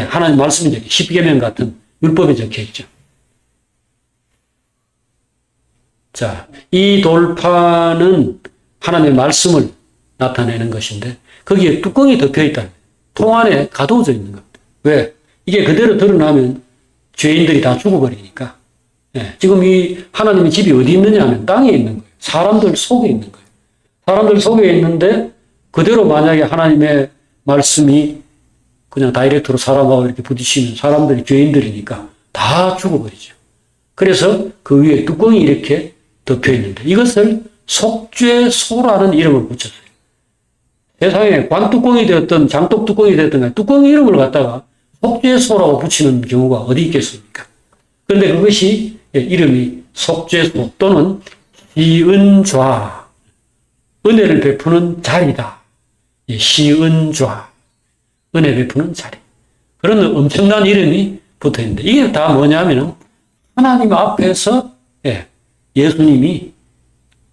하나님 말씀이 적혀 십계명 같은 율법이 적혀 있죠. 자, 이 돌판은 하나님의 말씀을 나타내는 것인데 거기에 뚜껑이 덮여 있다. 통 안에 가두어져 있는 겁니다. 왜? 이게 그대로 드러나면 죄인들이 다 죽어버리니까. 지금 이 하나님의 집이 어디 있느냐 하면 땅에 있는 거예요. 사람들 속에 있는 거예요. 사람들 속에 있는데 그대로 만약에 하나님의 말씀이 그냥 다이렉트로 사람하고 이렇게 부딪히면 사람들이 죄인들이니까 다 죽어버리죠. 그래서 그 위에 뚜껑이 이렇게 덮여 있는데 이것을 속죄소라는 이름을 붙였어요. 세상에 관뚜껑이 되었던 장독뚜껑이 되었던 간에 뚜껑 이름을 갖다가 속죄소라고 붙이는 경우가 어디 있겠습니까? 그런데 그것이 이름이 속죄소 또는 시은좌, 은혜를 베푸는 자리다. 시은좌, 은혜 베푸는 자리. 그런 엄청난 이름이 붙어 있는데 이게 다 뭐냐면은 하나님 앞에서 예수님이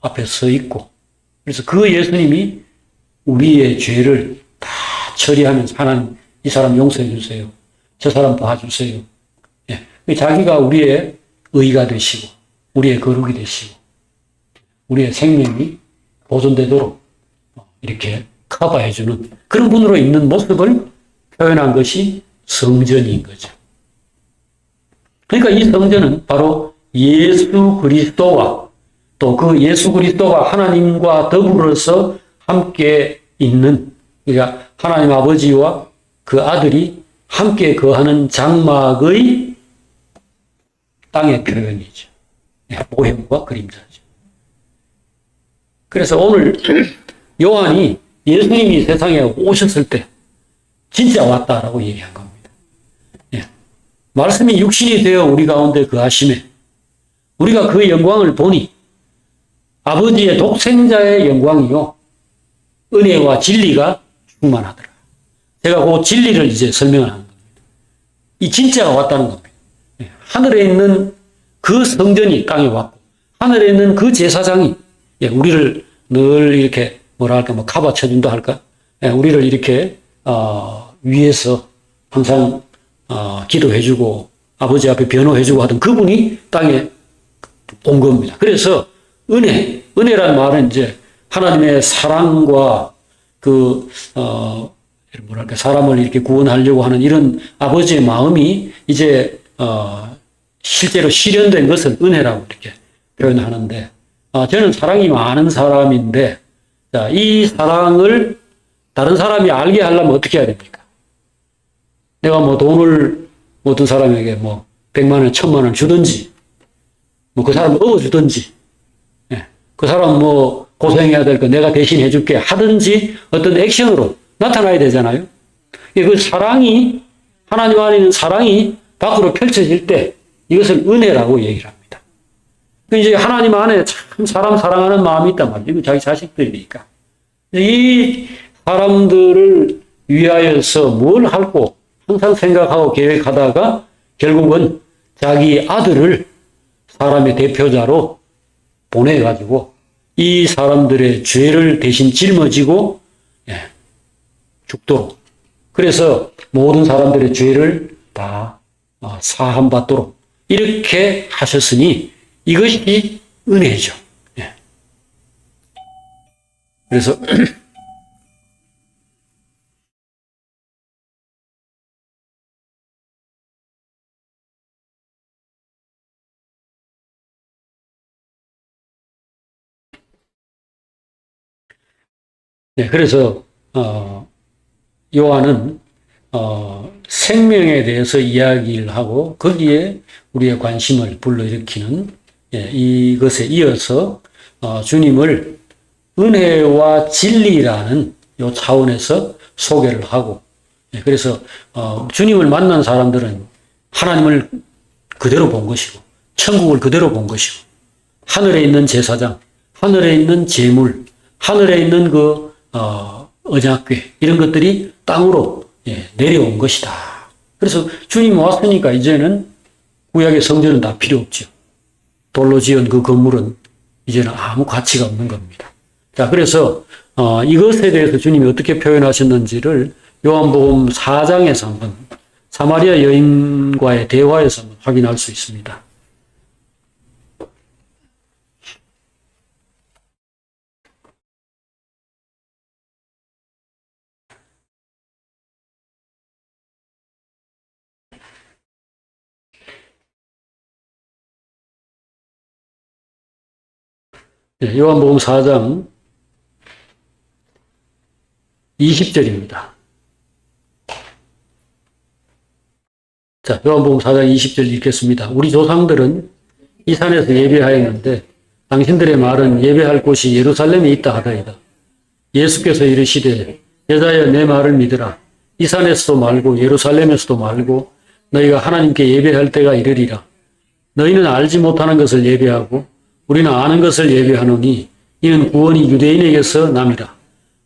앞에 서 있고 그래서 그 예수님이 우리의 죄를 다 처리하면서 하나님 이 사람 용서해 주세요. 저 사람 봐주세요. 자기가 우리의 의가 되시고 우리의 거룩이 되시고 우리의 생명이 보존되도록 이렇게 커버해주는 그런 분으로 있는 모습을 표현한 것이 성전인 거죠. 그러니까 이 성전은 바로 예수 그리스도와 또 그 예수 그리스도가 하나님과 더불어서 함께 있는 그러니까 하나님 아버지와 그 아들이 함께 거하는 장막의 땅의 표현이죠. 모형과 그림자죠. 그래서 오늘 요한이 예수님이 세상에 오셨을 때 진짜 왔다라고 얘기한 겁니다. 말씀이 육신이 되어 우리 가운데 거하심에 우리가 그 영광을 보니 아버지의 독생자의 영광이요 은혜와 진리가 충만하더라. 제가 그 진리를 이제 설명을 하는 겁니다. 이 진짜가 왔다는 겁니다. 하늘에 있는 그 성전이 땅에 왔고 하늘에 있는 그 제사장이 우리를 늘 이렇게 뭐라 할까 뭐 카바 쳐준다 할까 우리를 이렇게 위에서 항상 기도해주고 아버지 앞에 변호해주고 하던 그분이 땅에 온 겁니다. 그래서 은혜란 말은 이제 하나님의 사랑과 뭐랄까 사람을 이렇게 구원하려고 하는 이런 아버지의 마음이 이제 실제로 실현된 것을 은혜라고 이렇게 표현하는데 저는 사랑이 많은 사람인데 자, 이 사랑을 다른 사람이 알게 하려면 어떻게 해야 됩니까? 내가 뭐 돈을 어떤 사람에게 뭐 100만 원, 1000만 원 주든지 뭐 그 사람을 업어주든지 그 사람 뭐 고생해야 될 거 내가 대신 해줄게 하든지 어떤 액션으로 나타나야 되잖아요. 그 사랑이 하나님 안에 있는 사랑이 밖으로 펼쳐질 때 이것을 은혜라고 얘기를 합니다. 이제 하나님 안에 참 사람 사랑하는 마음이 있단 말이에요. 이거 자기 자식들이니까. 이 사람들을 위하여서 뭘 하고 항상 생각하고 계획하다가 결국은 자기 아들을 사람의 대표자로 보내가지고 이 사람들의 죄를 대신 짊어지고 죽도록 그래서 모든 사람들의 죄를 다 사함받도록 이렇게 하셨으니 이것이 은혜죠. 그래서 네, 그래서 요한은 생명에 대해서 이야기를 하고 거기에 우리의 관심을 불러일으키는 이것에 이어서 주님을 은혜와 진리라는 요 차원에서 소개를 하고 그래서 주님을 만난 사람들은 하나님을 그대로 본 것이고 천국을 그대로 본 것이고 하늘에 있는 제사장, 하늘에 있는 제물, 하늘에 있는 그 언약궤 이런 것들이 땅으로 내려온 것이다. 그래서 주님 왔으니까 이제는 구약의 성전은 다 필요 없죠. 돌로 지은 그 건물은 이제는 아무 가치가 없는 겁니다. 자, 그래서 이것에 대해서 주님이 어떻게 표현하셨는지를 요한복음 4장에서 한번 사마리아 여인과의 대화에서 한번 확인할 수 있습니다. 네, 요한복음 4장 20절입니다. 자, 요한복음 4장 20절 읽겠습니다. 우리 조상들은 이 산에서 예배하였는데 당신들의 말은 예배할 곳이 예루살렘에 있다 하더이다. 예수께서 이르시되 여자여 내 말을 믿으라. 이 산에서도 말고 예루살렘에서도 말고 너희가 하나님께 예배할 때가 이르리라. 너희는 알지 못하는 것을 예배하고 우리는 아는 것을 예배하노니 이는 구원이 유대인에게서 남이라.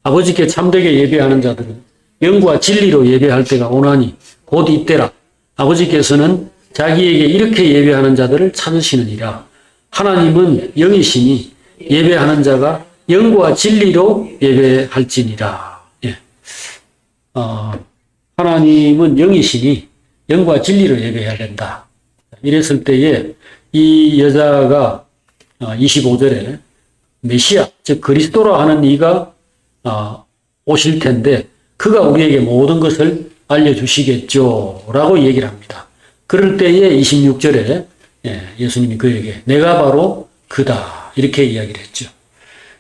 아버지께 참되게 예배하는 자들은 영과 진리로 예배할 때가 오나니 곧 이때라. 아버지께서는 자기에게 이렇게 예배하는 자들을 찾으시느니라. 하나님은 영이시니 예배하는 자가 영과 진리로 예배할지니라. 예. 하나님은 영이시니 영과 진리로 예배해야 된다. 이랬을 때에 이 여자가 25절에 메시아, 즉 그리스도라 하는 이가 오실 텐데 그가 우리에게 모든 것을 알려주시겠죠 라고 얘기를 합니다. 그럴 때에 26절에 예수님이 그에게 내가 바로 그다 이렇게 이야기를 했죠.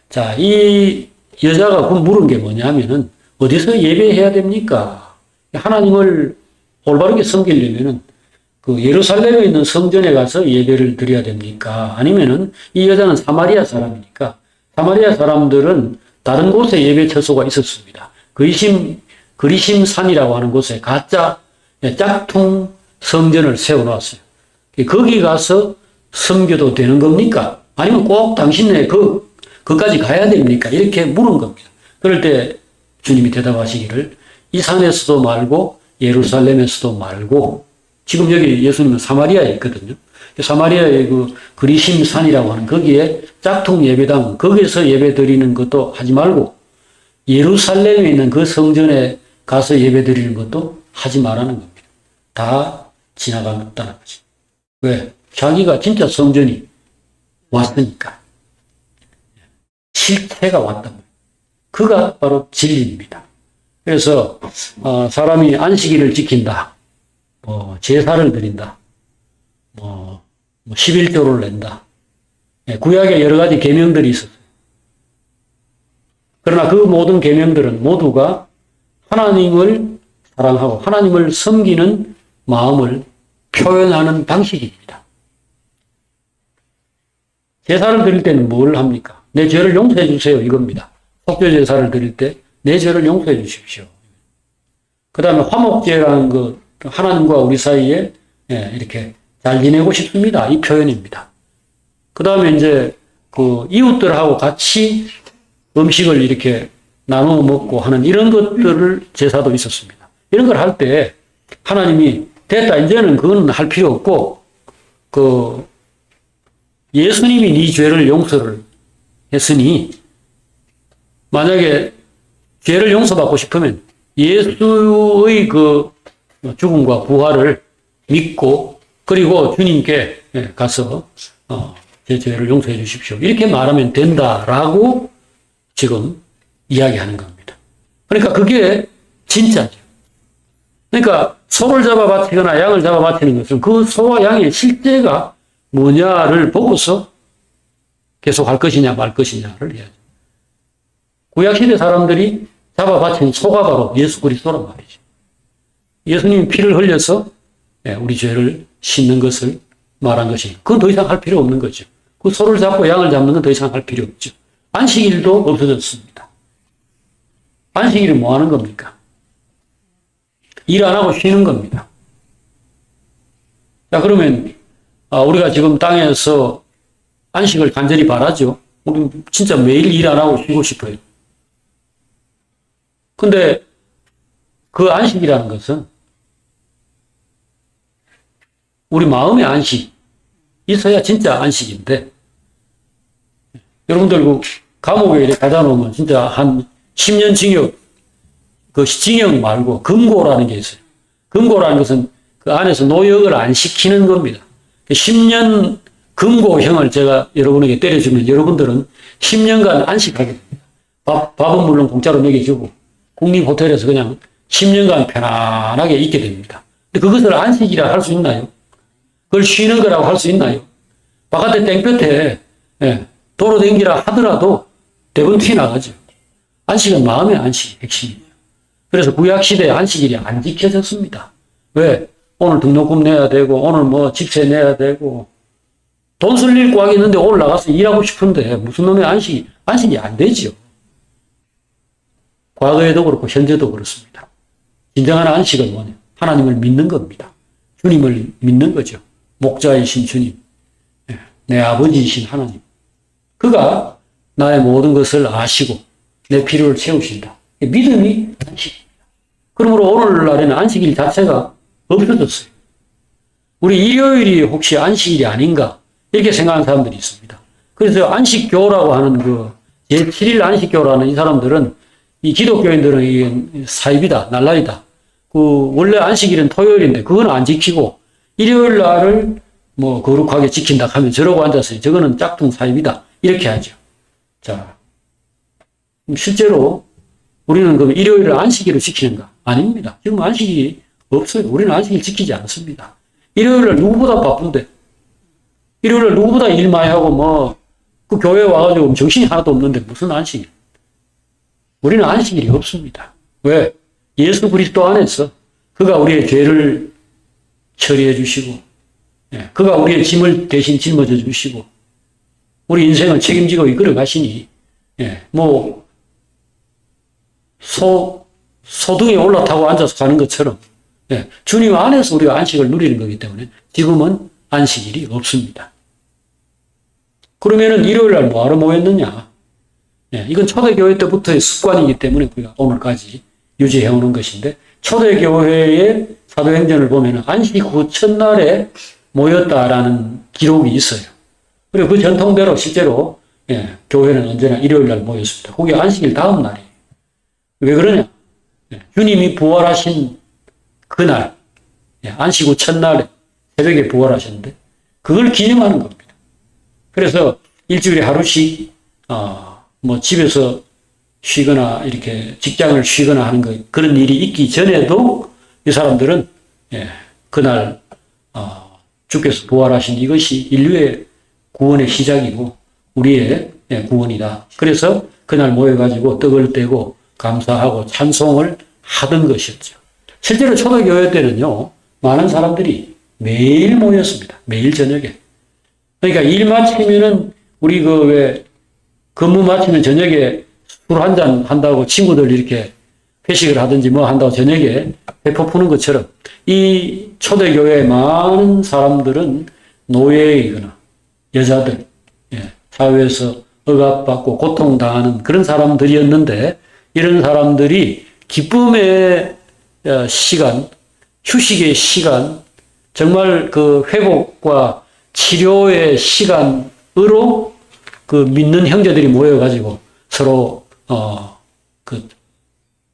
자, 이 여자가 그 물은 게 뭐냐면은 어디서 예배해야 됩니까? 하나님을 올바르게 섬기려면은 그 예루살렘에 있는 성전에 가서 예배를 드려야 됩니까? 아니면은 이 여자는 사마리아 사람이니까 사마리아 사람들은 다른 곳에 예배 처소가 있었습니다. 그리심산이라고 하는 곳에 가짜 짝퉁 성전을 세워놨어요. 거기 가서 섬겨도 되는 겁니까? 아니면 꼭 당신네 거기까지 가야 됩니까? 이렇게 물은 겁니다. 그럴 때 주님이 대답하시기를 이 산에서도 말고 예루살렘에서도 말고 지금 여기 예수님은 사마리아에 있거든요. 사마리아의 그 그리심산이라고 하는 거기에 짝퉁 예배당 거기서 예배 드리는 것도 하지 말고 예루살렘에 있는 그 성전에 가서 예배 드리는 것도 하지 말라는 겁니다. 다 지나갔다는 거지. 왜? 자기가 진짜 성전이 왔으니까. 실체가 왔단 말이에요. 그가 바로 진리입니다. 그래서 사람이 안식일을 지킨다. 제사를 드린다. 11조를 낸다. 구약에 여러 가지 계명들이 있었어요. 그러나 그 모든 계명들은 모두가 하나님을 사랑하고 하나님을 섬기는 마음을 표현하는 방식입니다. 제사를 드릴 때는 뭘 합니까? 내 죄를 용서해 주세요 이겁니다. 속죄 제사를 드릴 때 내 죄를 용서해 주십시오. 그 다음에 화목제라는 것 하나님과 우리 사이에 이렇게 잘 지내고 싶습니다. 이 표현입니다. 그 다음에 이제 그 이웃들하고 같이 음식을 이렇게 나누어 먹고 하는 이런 것들을 제사도 있었습니다. 이런 걸 할 때 하나님이 됐다 이제는 그건 할 필요 없고 그 예수님이 네 죄를 용서를 했으니 만약에 죄를 용서받고 싶으면 예수의 그 죽음과 부활을 믿고 그리고 주님께 가서 제 죄를 용서해 주십시오. 이렇게 말하면 된다라고 지금 이야기하는 겁니다. 그러니까 그게 진짜죠. 그러니까 소를 잡아 바치거나 양을 잡아 바치는 것은 그 소와 양의 실제가 뭐냐를 보고서 계속 할 것이냐 말 것이냐를 해야죠. 구약시대 사람들이 잡아 바친 소가 바로 예수 그리스도란 말이죠. 예수님이 피를 흘려서 우리 죄를 씻는 것을 말한 것이, 그건 더 이상 할 필요 없는 거죠. 그 소를 잡고 양을 잡는 건 더 이상 할 필요 없죠. 안식일도 없어졌습니다. 안식일은 뭐 하는 겁니까? 일 안 하고 쉬는 겁니다. 자, 그러면 우리가 지금 땅에서 안식을 간절히 바라죠. 우리 진짜 매일 일 안 하고 쉬고 싶어요. 근데 그 안식이라는 것은 우리 마음의 안식 있어야 진짜 안식인데, 여러분들 그 감옥에 이렇게 가다 놓으면 진짜 한 10년 징역, 그 징역 말고 금고라는 게 있어요. 금고라는 것은 그 안에서 노역을 안 시키는 겁니다. 10년 금고형을 제가 여러분에게 때려주면 여러분들은 10년간 안식하게 됩니다. 밥은 물론 공짜로 먹여주고 국립호텔에서 그냥 10년간 편안하게 있게 됩니다. 근데 그것을 안식이라 할 수 있나요? 그걸 쉬는 거라고 할 수 있나요? 바깥에 땡볕에 도로 댕기라 하더라도 대부분 튀어나가죠. 안식은 마음의 안식이 핵심이에요. 그래서 구약시대에 안식일이 안 지켜졌습니다. 왜? 오늘 등록금 내야 되고, 오늘 뭐 집세 내야 되고, 돈 쓸 일 꽉 있는데 오늘 나가서 일하고 싶은데 무슨 놈의 안식이 안 되지요. 과거에도 그렇고 현재도 그렇습니다. 진정한 안식은 뭐냐? 하나님을 믿는 겁니다. 주님을 믿는 거죠. 목자이신 주님, 내 아버지이신 하나님. 그가 나의 모든 것을 아시고 내 필요를 채우신다. 믿음이 안식입니다. 그러므로 오늘날에는 안식일 자체가 없어졌어요. 우리 일요일이 혹시 안식일이 아닌가 이렇게 생각하는 사람들이 있습니다. 그래서 안식교라고 하는 그 제7일 안식교라는 이 사람들은, 이 기독교인들은 이게 사입이다, 날라리다. 그 원래 안식일은 토요일인데 그건 안 지키고 일요일 날을 뭐 거룩하게 지킨다 하면 저러고 앉아서 저거는 짝퉁 사입이다 이렇게 하죠. 자, 실제로 우리는 그럼 일요일을 안식일로 지키는가? 아닙니다. 지금 안식일이 없어요. 우리는 안식일 지키지 않습니다. 일요일날 누구보다 바쁜데, 일요일날 누구보다 일 많이 하고 그 교회에 와가지고 정신이 하나도 없는데 무슨 안식일? 우리는 안식일이 없습니다. 왜? 예수 그리스도 안에서 그가 우리의 죄를 처리해 주시고, 그가 우리의 짐을 대신 짊어져 주시고, 우리 인생을 책임지고 이끌어 가시니, 소등에 올라타고 앉아서 가는 것처럼, 주님 안에서 우리가 안식을 누리는 거기 때문에 지금은 안식일이 없습니다. 그러면은 일요일 날 뭐하러 모였느냐? 이건 초대교회 때부터의 습관이기 때문에 우리가 오늘까지 유지해오는 것인데, 초대교회의 사도행전을 보면 안식 후 첫날에 모였다라는 기록이 있어요. 그리고 그 전통대로 실제로 교회는 언제나 일요일 날 모였습니다. 그게 안식일 다음 날이에요. 왜 그러냐? 주님이 부활하신 그날, 안식 후 첫날에 새벽에 부활하셨는데 그걸 기념하는 겁니다. 그래서 일주일에 하루씩 집에서 쉬거나 이렇게 직장을 쉬거나 하는 거, 그런 일이 있기 전에도 이 사람들은 그날 주께서 부활하신 이것이 인류의 구원의 시작이고 우리의 구원이다. 그래서 그날 모여가지고 떡을 떼고 감사하고 찬송을 하던 것이었죠. 실제로 초대교회 때는요, 많은 사람들이 매일 모였습니다. 매일 저녁에. 그러니까 일 마치면은 우리 근무 마치면 저녁에 술 한잔 한다고 친구들 이렇게 회식을 하든지 뭐 한다고 저녁에 배포 푸는 것처럼 이 초대교회의 많은 사람들은 노예이거나 여자들, 사회에서 억압받고 고통당하는 그런 사람들이었는데, 이런 사람들이 기쁨의 시간, 휴식의 시간, 정말 그 회복과 치료의 시간으로 그 믿는 형제들이 모여가지고 서로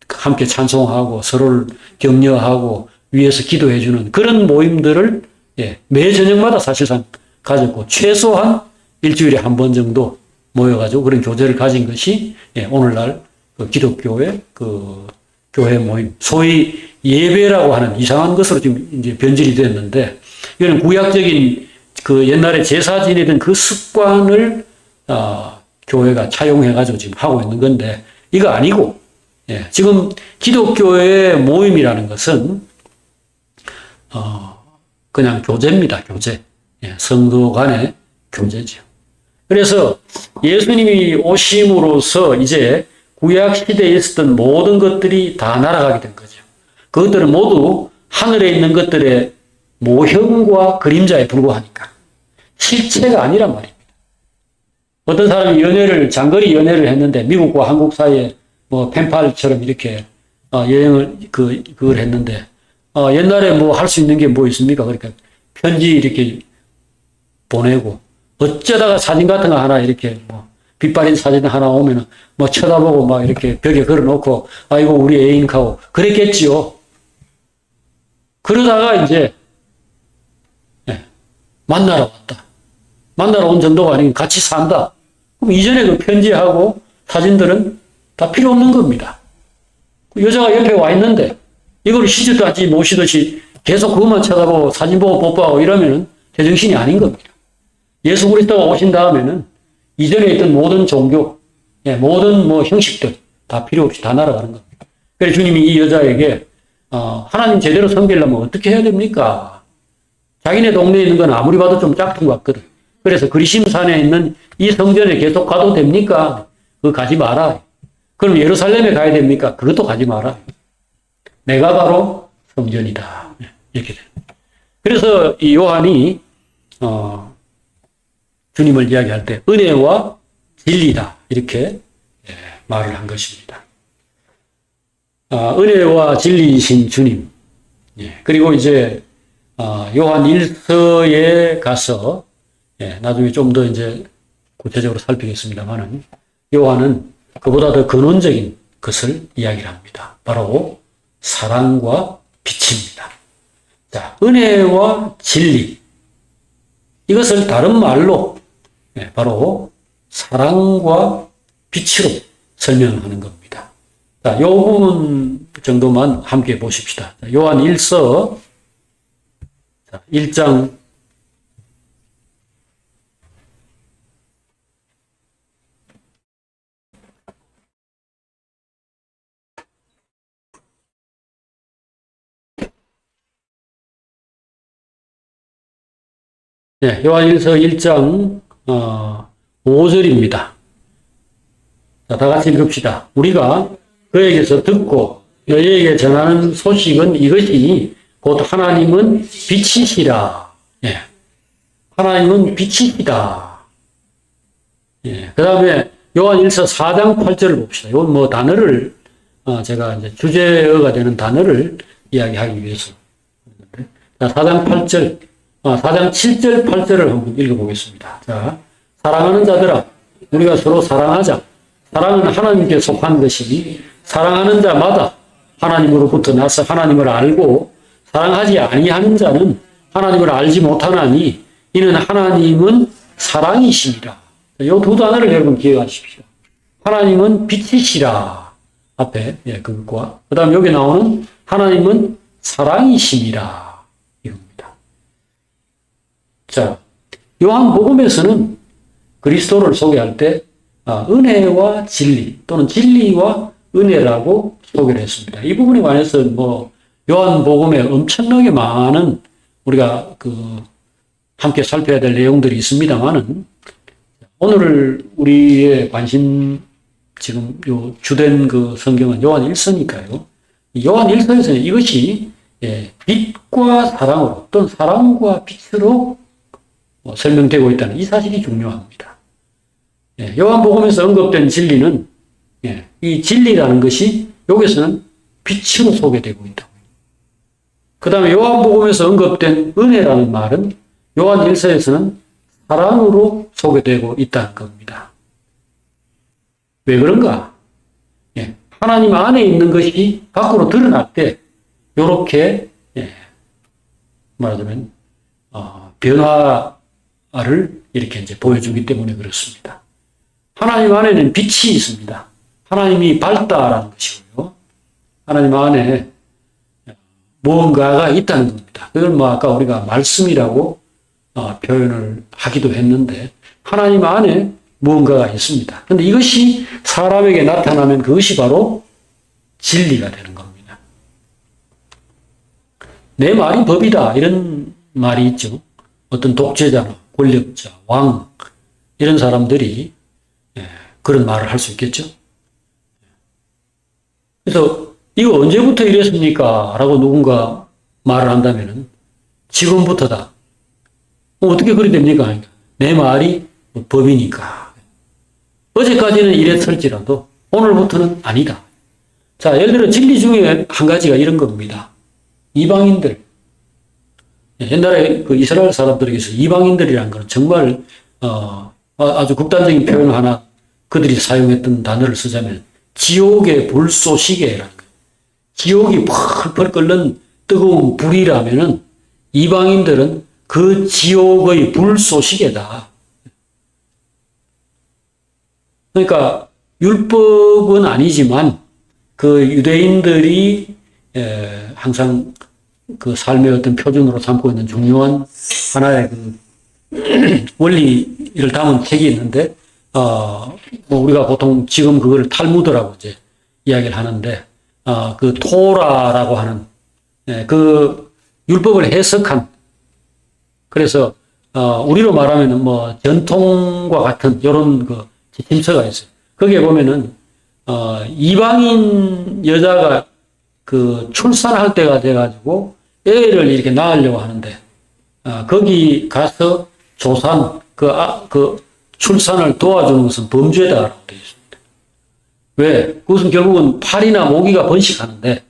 함께 찬송하고 서로를 격려하고 위에서 기도해주는 그런 모임들을 매 저녁마다 사실상 가졌고, 최소한 일주일에 한 번 정도 모여가지고 그런 교제를 가진 것이 오늘날 그 기독교의 그 교회 모임, 소위 예배라고 하는 이상한 것으로 지금 이제 변질이 됐는데, 이거는 구약적인 그 옛날에 제사 지내던 그 습관을 교회가 차용해가지고 지금 하고 있는 건데, 이거 아니고, 지금 기독교의 모임이라는 것은, 그냥 교제입니다, 교제. 성도 간의 교제죠. 그래서 예수님이 오심으로써 이제 구약 시대에 있었던 모든 것들이 다 날아가게 된 거죠. 그것들은 모두 하늘에 있는 것들의 모형과 그림자에 불과하니까 실체가 아니란 말입니다. 어떤 사람이 장거리 연애를 했는데 미국과 한국 사이에 뭐 펜팔처럼 이렇게 여행을 그걸 했는데 옛날에 뭐 할 수 있는 게 뭐 있습니까? 그러니까 편지 이렇게 보내고 어쩌다가 사진 같은 거 하나 이렇게 뭐 빛바랜 사진 하나 오면은 뭐 쳐다보고 막 이렇게 벽에 걸어놓고 아이고 우리 애인하고 그랬겠지요. 그러다가 이제 만나러 왔다. 만나러 온 정도가 아니고 같이 산다. 그럼 이전에 그 편지하고 사진들은 다 필요 없는 겁니다. 여자가 옆에 와 있는데 이걸 쉬지도 않지 못 쉬듯이 계속 그것만 쳐다보고 사진 보고 뽀뽀하고 이러면은 제정신이 아닌 겁니다. 예수 그리스도가 오신 다음에는 이전에 있던 모든 종교, 모든 뭐 형식들 다 필요 없이 다 날아가는 겁니다. 그래서 주님이 이 여자에게 하나님 제대로 섬기려면 어떻게 해야 됩니까? 자기네 동네에 있는 건 아무리 봐도 좀 작은 것 같거든. 그래서 그리심산에 있는 이 성전에 계속 가도 됩니까? 그거 가지 마라. 그럼 예루살렘에 가야 됩니까? 그것도 가지 마라. 내가 바로 성전이다. 이렇게 됩니다. 그래서 이 요한이 주님을 이야기할 때 은혜와 진리다 이렇게 말을 한 것입니다. 은혜와 진리이신 주님. 그리고 이제 요한 1서에 가서 나중에 좀 더 이제 구체적으로 살피겠습니다만은 요한은 그보다 더 근원적인 것을 이야기를 합니다. 바로 사랑과 빛입니다. 자, 은혜와 진리. 이것을 다른 말로 바로 사랑과 빛으로 설명하는 겁니다. 자, 요 부분 정도만 함께 보십시다. 요한 1서 1장 요한일서 1장 5절입니다. 자, 다 같이 읽읍시다. 우리가 그에게서 듣고 너희에게 전하는 소식은 이것이 곧 하나님은 빛이시라. 하나님은 빛이시다. 그 다음에 요한일서 4장 8절을 봅시다. 이건 뭐 단어를 제가 이제 주제어가 되는 단어를 이야기하기 위해서. 자, 4장 8절. 4장 7절, 8절을 한번 읽어보겠습니다. 자, 사랑하는 자들아, 우리가 서로 사랑하자. 사랑은 하나님께 속한 것이니, 사랑하는 자마다 하나님으로부터 나서 하나님을 알고, 사랑하지 아니하는 자는 하나님을 알지 못하나니, 이는 하나님은 사랑이시니라. 이 두 단어를 여러분 기억하십시오. 하나님은 빛이시라. 앞에, 그것과, 그 다음 여기 나오는 하나님은 사랑이시니라. 자, 요한복음에서는 그리스도를 소개할 때 은혜와 진리 또는 진리와 은혜라고 소개를 했습니다. 이 부분에 관해서 뭐 요한복음에 엄청나게 많은 우리가 함께 살펴야 될 내용들이 있습니다만은 오늘 우리의 관심 지금 요 주된 그 성경은 요한 1서니까요. 요한 1서에서는 이것이 빛과 사랑으로 또는 사랑과 빛으로 설명되고 있다는 이 사실이 중요합니다. 요한복음에서 언급된 진리는 이 진리라는 것이 여기서는 빛으로 소개되고 있다. 그 다음에 요한복음에서 언급된 은혜라는 말은 요한 1서에서는 사랑으로 소개되고 있다는 겁니다. 왜 그런가? 하나님 안에 있는 것이 밖으로 드러날 때 이렇게 말하자면 변화를 이렇게 이제 보여주기 때문에 그렇습니다. 하나님 안에는 빛이 있습니다. 하나님이 밝다라는 것이고요. 하나님 안에 무언가가 있다는 겁니다. 그걸 뭐 아까 우리가 말씀이라고 표현을 하기도 했는데 하나님 안에 무언가가 있습니다. 그런데 이것이 사람에게 나타나면 그것이 바로 진리가 되는 겁니다. 내 말이 법이다 이런 말이 있죠. 어떤 독재자나 권력자, 왕 이런 사람들이 그런 말을 할 수 있겠죠. 그래서 이거 언제부터 이랬습니까? 라고 누군가 말을 한다면 지금부터다. 어떻게 그리 됩니까? 내 말이 법이니까. 어제까지는 이랬을지라도 오늘부터는 아니다. 자, 예를 들어 진리 중에 한 가지가 이런 겁니다. 이방인들. 옛날에 그 이스라엘 사람들에게서 이방인들이라는 것은 정말 아주 극단적인 표현 하나 그들이 사용했던 단어를 쓰자면 지옥의 불쏘시개라는 거예요. 지옥이 펄펄 끓는 뜨거운 불이라면은 이방인들은 그 지옥의 불쏘시개다. 그러니까 율법은 아니지만 그 유대인들이 항상 그 삶의 어떤 표준으로 삼고 있는 중요한 하나의 그 원리를 담은 책이 있는데, 뭐 우리가 보통 지금 그걸 탈무드라고 이제 이야기를 하는데, 그 토라라고 하는, 그 율법을 해석한, 그래서, 우리로 말하면은 뭐 전통과 같은 이런 그 지침서가 있어요. 거기에 보면은, 이방인 여자가 그 출산할 때가 돼가지고 애를 이렇게 낳으려고 하는데, 거기 가서 조산, 그 출산을 도와주는 것은 범죄다라고 되어 있습니다. 왜? 그것은 결국은 팔이나 모기가 번식하는데,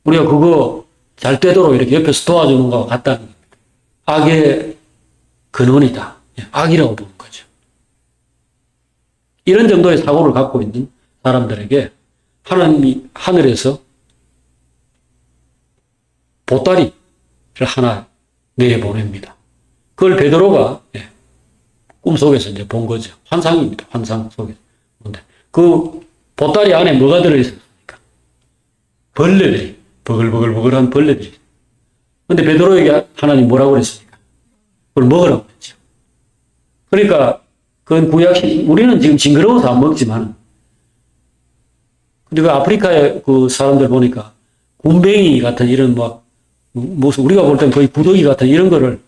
우리가 그거 잘 되도록 이렇게 옆에서 도와주는 것과 같다는 겁니다. 악의 근원이다. 악이라고 보는 거죠. 이런 정도의 사고를 갖고 있는 사람들에게 하나님이 하늘에서 보따리를 하나 내보냅니다. 그걸 베드로가 꿈속에서 이제 본 거죠. 환상입니다. 환상 속에서. 근데 그 보따리 안에 뭐가 들어있습니까? 벌레들이, 버글버글한 벌레들이. 근데 베드로에게 하나님 뭐라고 그랬습니까? 그걸 먹으라고 했죠. 그러니까 그건 구약식, 우리는 지금 징그러워서 안 먹지만, 근데 그 아프리카의 그 사람들 보니까 굼벵이 같은 이런 무슨 우리가 볼 땐 거의 구더기 같은 이런 거를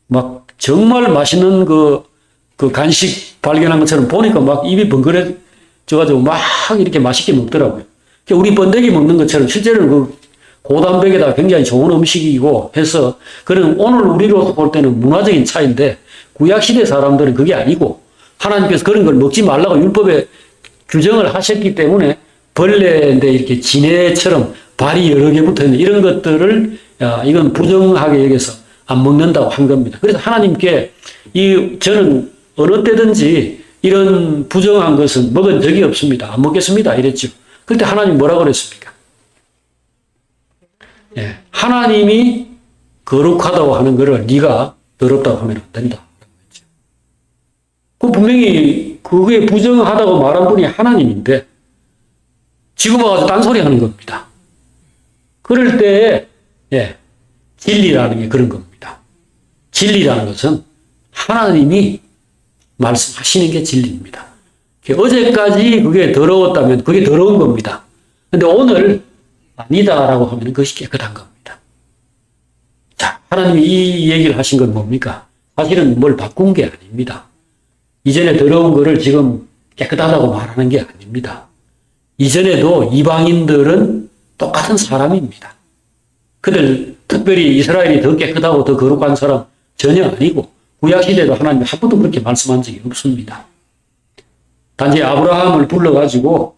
막 정말 맛있는 그 간식 발견한 것처럼 보니까 막 입이 번거려져가지고 막 이렇게 맛있게 먹더라고요. 우리 번데기 먹는 것처럼 실제로는 그 고단백에다 굉장히 좋은 음식이고 해서 그런 오늘 우리로 볼 때는 문화적인 차이인데 구약시대 사람들은 그게 아니고 하나님께서 그런 걸 먹지 말라고 율법에 규정을 하셨기 때문에 벌레인데 이렇게 지네처럼 발이 여러 개 붙어 있는 이런 것들을 이건 부정하게 여겨서 안 먹는다고 한 겁니다. 그래서 하나님께 저는 어느 때든지 이런 부정한 것은 먹은 적이 없습니다. 안 먹겠습니다. 이랬죠. 그때 하나님 뭐라고 그랬습니까? 하나님이 거룩하다고 하는 것을 네가 더럽다고 하면 안 된다. 그 분명히 그게 부정하다고 말한 분이 하나님인데 지금 와서 딴소리 하는 겁니다. 그럴 때 진리라는 게 그런 겁니다. 진리라는 것은 하나님이 말씀하시는 게 진리입니다. 어제까지 그게 더러웠다면 그게 더러운 겁니다. 근데 오늘 아니다라고 하면 그것이 깨끗한 겁니다. 자, 하나님이 이 얘기를 하신 건 뭡니까? 사실은 뭘 바꾼 게 아닙니다. 이전에 더러운 거를 지금 깨끗하다고 말하는 게 아닙니다. 이전에도 이방인들은 똑같은 사람입니다. 그들 특별히 이스라엘이 더 깨끗하고 더 거룩한 사람 전혀 아니고 구약시대도 하나님이 한 번도 그렇게 말씀한 적이 없습니다. 단지 아브라함을 불러가지고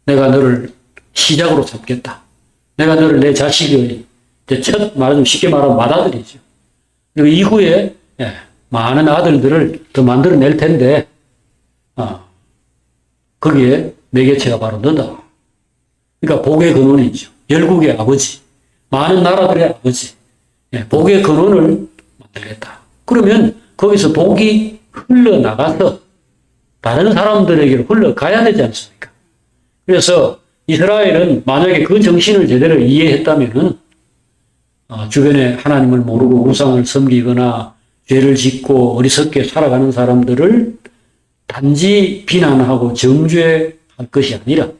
내가 너를 시작으로 삼겠다. 내가 너를 내 자식의 첫 말하자면 쉽게 말하면 맏아들이죠. 그리고 이후에 많은 아들들을 더 만들어낼 텐데 거기에 매개체가 바로 너다. 그러니까 복의 근원이죠. 열국의 아버지, 많은 나라들의 아버지, 복의 근원을 만들겠다. 그러면 거기서 복이 흘러나가서 다른 사람들에게로 흘러가야 되지 않습니까? 그래서 이스라엘은 만약에 그 정신을 제대로 이해했다면은 주변에 하나님을 모르고 우상을 섬기거나 죄를 짓고 어리석게 살아가는 사람들을 단지 비난하고 정죄할 것이 아니라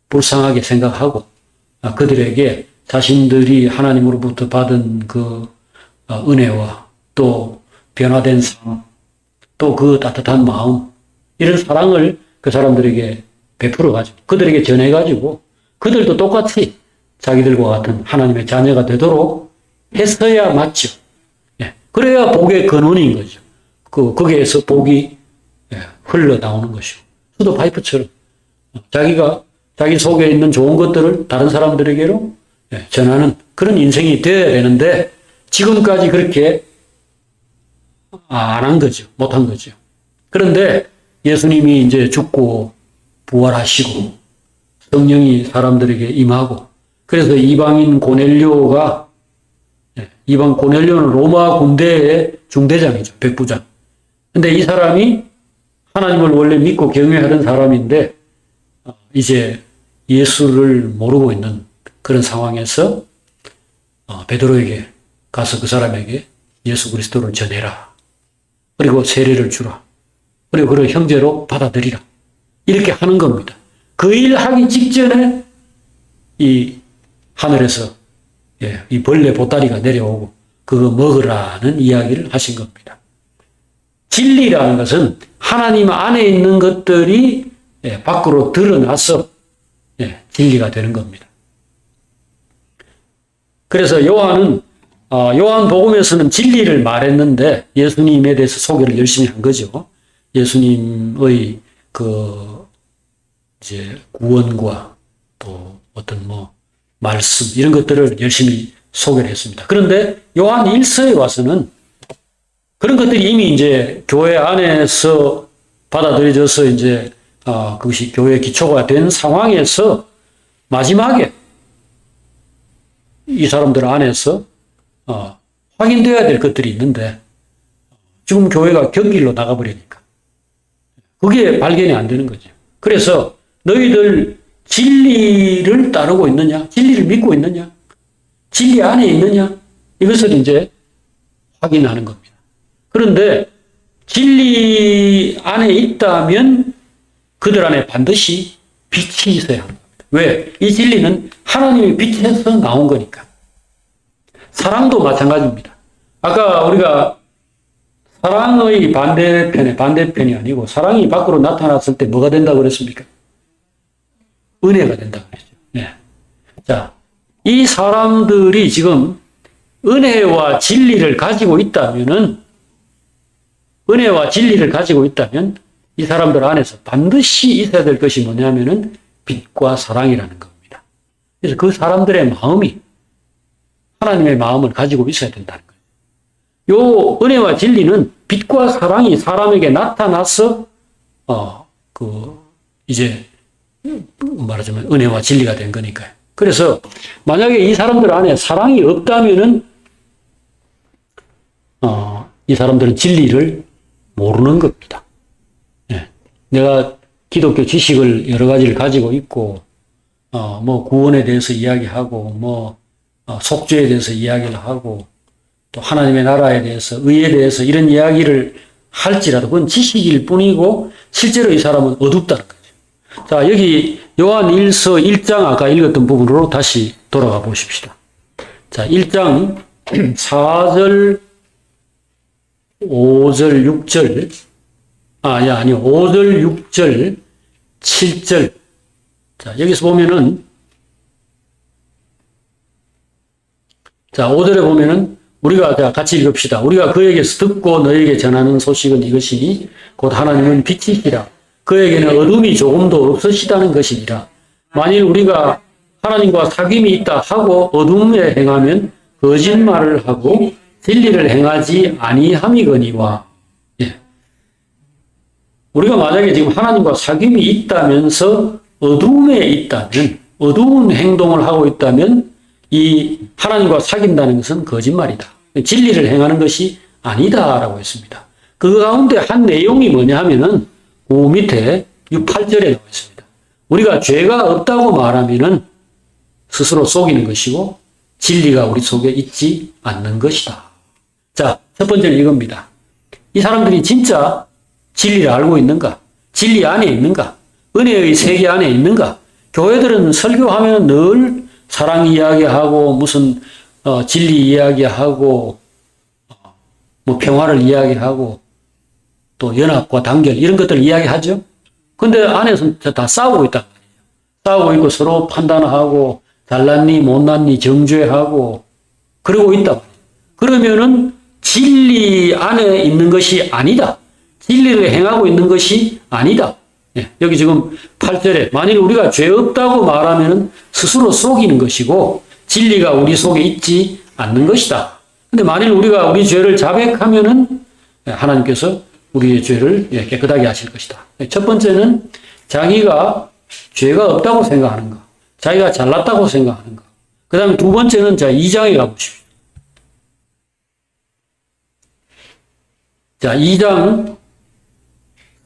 불쌍하게 생각하고 그들에게 자신들이 하나님으로부터 받은 그 은혜와 또 변화된 삶, 또 그 따뜻한 마음, 이런 사랑을 그 사람들에게 베풀어가지고 그들에게 전해가지고 그들도 똑같이 자기들과 같은 하나님의 자녀가 되도록 했어야 맞죠. 예. 그래야 복의 근원인 거죠. 거기에서 복이 흘러나오는 것이고 수도 파이프처럼 자기가 자기 속에 있는 좋은 것들을 다른 사람들에게로 전하는 그런 인생이 되어야 되는데 지금까지 그렇게 안 한 거죠. 못 한 거죠. 그런데 예수님이 이제 죽고 부활하시고 성령이 사람들에게 임하고 그래서 이방 고넬료는 로마 군대의 중대장이죠. 백부장. 근데 이 사람이 하나님을 원래 믿고 경외하던 사람인데 이제 예수를 모르고 있는 그런 상황에서 베드로에게 가서 그 사람에게 예수 그리스도를 전해라. 그리고 세례를 주라. 그리고 그를 형제로 받아들이라. 이렇게 하는 겁니다. 그 일 하기 직전에 이 하늘에서 이 벌레 보따리가 내려오고 그거 먹으라는 이야기를 하신 겁니다. 진리라는 것은 하나님 안에 있는 것들이 밖으로 드러나서 진리가 되는 겁니다. 그래서 요한복음에서는 진리를 말했는데 예수님에 대해서 소개를 열심히 한 거죠. 예수님의 이제 구원과 또 어떤 말씀 이런 것들을 열심히 소개를 했습니다. 그런데 요한 1서에 와서는 그런 것들이 이미 이제 교회 안에서 받아들여져서 이제 그것이 교회의 기초가 된 상황에서 마지막에 이 사람들 안에서 확인되어야 될 것들이 있는데 지금 교회가 격길로 나가버리니까 그게 발견이 안 되는 거죠. 그래서 너희들 진리를 따르고 있느냐? 진리를 믿고 있느냐? 진리 안에 있느냐? 이것을 이제 확인하는 겁니다. 그런데 진리 안에 있다면 그들 안에 반드시 빛이 있어야 합니다. 왜? 이 진리는 하나님의 빛에서 나온 거니까. 사랑도 마찬가지입니다. 아까 우리가 사랑의 반대편이 아니고 사랑이 밖으로 나타났을 때 뭐가 된다고 그랬습니까? 은혜가 된다고 그랬죠. 네. 자, 이 사람들이 지금 은혜와 진리를 가지고 있다면 이 사람들 안에서 반드시 있어야 될 것이 뭐냐면은 빛과 사랑이라는 겁니다. 그래서 그 사람들의 마음이 하나님의 마음을 가지고 있어야 된다는 거예요. 요 은혜와 진리는 빛과 사랑이 사람에게 나타나서 이제 말하자면 은혜와 진리가 된 거니까요. 그래서 만약에 이 사람들 안에 사랑이 없다면은 이 사람들은 진리를 모르는 겁니다. 네. 내가 기독교 지식을 여러 가지를 가지고 있고 구원에 대해서 이야기하고 속죄에 대해서 이야기를 하고 또 하나님의 나라에 대해서 의에 대해서 이런 이야기를 할지라도 그건 지식일 뿐이고 실제로 이 사람은 어둡다는 거죠. 자, 여기 요한 1서 1장 아까 읽었던 부분으로 다시 돌아가 보십시다. 자, 1장 4절, 5절, 6절, 5절, 6절, 7절. 자, 여기서 보면은, 자, 5절에 보면은, 우리가 같이 읽읍시다. 우리가 그에게서 듣고 너에게 전하는 소식은 이것이니, 곧 하나님은 빛이시라. 그에게는 어둠이 조금도 없으시다는 것이니라. 만일 우리가 하나님과 사귐이 있다 하고 어둠에 행하면 거짓말을 하고 진리를 행하지 아니함이거니와. 우리가 만약에 지금 하나님과 사귐이 있다면서 어둠에 있다면, 어두운 행동을 하고 있다면 이 하나님과 사귄다는 것은 거짓말이다. 진리를 행하는 것이 아니다라고 했습니다. 그 가운데 한 내용이 뭐냐 하면은 그 밑에 6, 8절에 나와 있습니다. 우리가 죄가 없다고 말하면은 스스로 속이는 것이고 진리가 우리 속에 있지 않는 것이다. 자, 첫 번째는 이겁니다. 이 사람들이 진짜 진리를 알고 있는가? 진리 안에 있는가? 은혜의 세계 안에 있는가? 교회들은 설교하면 늘 사랑 이야기하고 무슨 진리 이야기하고 뭐 평화를 이야기하고 또 연합과 단결 이런 것들을 이야기하죠. 근데 안에서 다 싸우고 있단 말이에요. 싸우고 있고 서로 판단하고 잘났니 못났니 정죄하고 그러고 있다. 그러면은 진리 안에 있는 것이 아니다. 진리를 행하고 있는 것이 아니다. 예, 여기 지금 8절에 만일 우리가 죄 없다고 말하면 스스로 속이는 것이고 진리가 우리 속에 있지 않는 것이다. 근데 만일 우리가 우리 죄를 자백하면은 하나님께서 우리의 죄를 깨끗하게 하실 것이다. 첫 번째는 자기가 죄가 없다고 생각하는가. 자기가 잘났다고 생각하는가. 그 다음에 두 번째는 자, 2장에 가보십시오. 자, 2장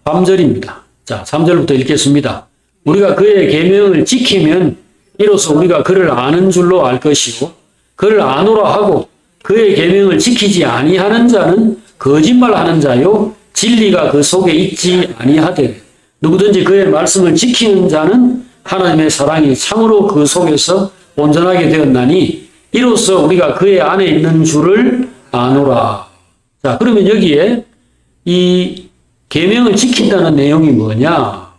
3절입니다. 자, 3절부터 읽겠습니다. 우리가 그의 계명을 지키면 이로써 우리가 그를 아는 줄로 알 것이고 그를 아노라 하고 그의 계명을 지키지 아니하는 자는 거짓말하는 자요 진리가 그 속에 있지 아니하되 누구든지 그의 말씀을 지키는 자는 하나님의 사랑이 참으로 그 속에서 온전하게 되었나니 이로써 우리가 그의 안에 있는 줄을 아노라. 자, 그러면 여기에 이 계명을 지킨다는 내용이 뭐냐?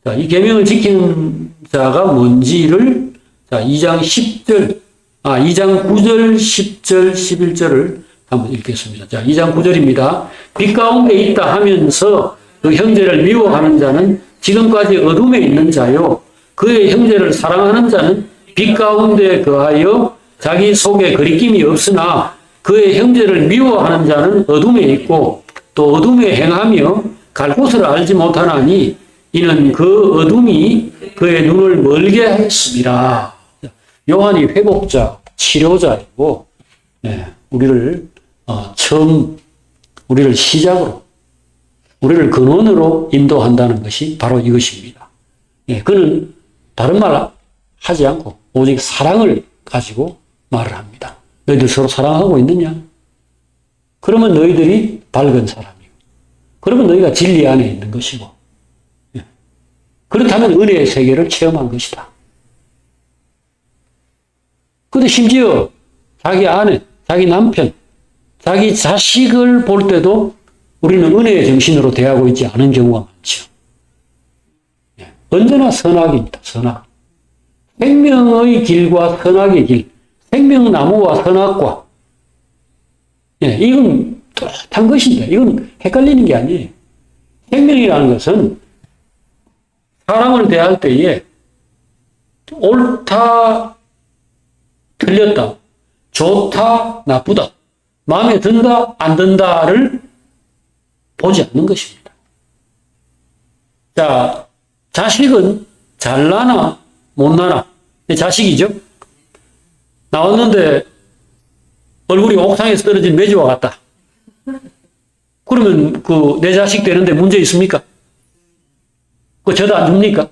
자, 이 계명을 지키는 자가 뭔지를 자, 2장 10절, 2장 9절, 10절, 11절을 한번 읽겠습니다. 자, 2장 9절입니다. 빛 가운데 있다 하면서 그 형제를 미워하는 자는 지금까지 어둠에 있는 자요. 그의 형제를 사랑하는 자는 빛 가운데 거하여 자기 속에 거리낌이 없으나 그의 형제를 미워하는 자는 어둠에 있고 또 어둠에 행하며 갈 곳을 알지 못하나니 이는 그 어둠이 그의 눈을 멀게 했습니다. 요한이 회복자, 치료자이고 우리를 우리를 시작으로 우리를 근원으로 인도한다는 것이 바로 이것입니다. 그는 다른 말 하지 않고 오직 사랑을 가지고 말을 합니다. 너희들 서로 사랑하고 있느냐? 그러면 너희들이 밝은 사람이고 그러면 너희가 진리 안에 있는 것이고 그렇다면 은혜의 세계를 체험한 것이다. 근데 심지어 자기 아내, 자기 남편, 자기 자식을 볼 때도 우리는 은혜의 정신으로 대하고 있지 않은 경우가 많죠. 언제나 선악입니다. 선악. 생명의 길과 선악의 길, 생명나무와 선악과 이건 뚜렷한 것입니다. 이건 헷갈리는 게 아니에요. 생명이라는 것은 사람을 대할 때에 옳다, 틀렸다, 좋다, 나쁘다, 마음에 든다, 안 든다를 보지 않는 것입니다. 자, 자식은 잘나나 못나나 자식이죠. 나왔는데 얼굴이 옥상에서 떨어진 매주와 같다. 그러면 그 내 자식 되는데 문제 있습니까? 그 저도 안 줍니까?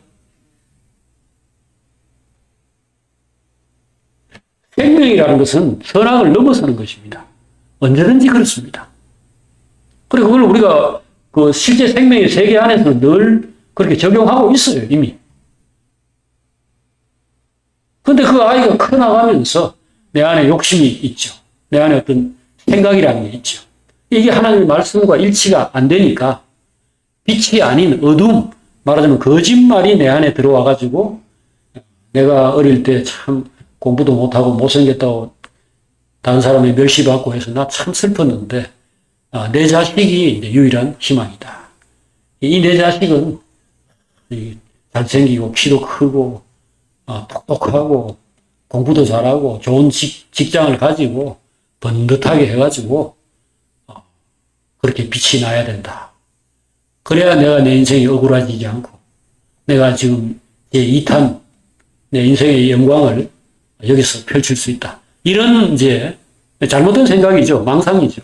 생명이라는 것은 선악을 넘어서는 것입니다. 언제든지 그렇습니다. 그리고 그걸 우리가 그 실제 생명의 세계 안에서 늘 그렇게 적용하고 있어요, 이미. 근데 그 아이가 커나가면서 내 안에 욕심이 있죠. 내 안에 어떤 생각이라는 게 있죠. 이게 하나님의 말씀과 일치가 안 되니까 빛이 아닌 어둠, 말하자면 거짓말이 내 안에 들어와가지고 내가 어릴 때 참 공부도 못하고 못생겼다고 다른 사람의 멸시받고 해서 나 참 슬펐는데 내 자식이 이제 유일한 희망이다. 이 내 자식은 잘생기고 키도 크고 똑똑하고 공부도 잘하고 좋은 직장을 가지고 번듯하게 해가지고 그렇게 빛이 나야 된다. 그래야 내가 내 인생이 억울해지지 않고 내가 지금 제 2탄 내 인생의 영광을 여기서 펼칠 수 있다. 이런 이제 잘못된 생각이죠. 망상이죠.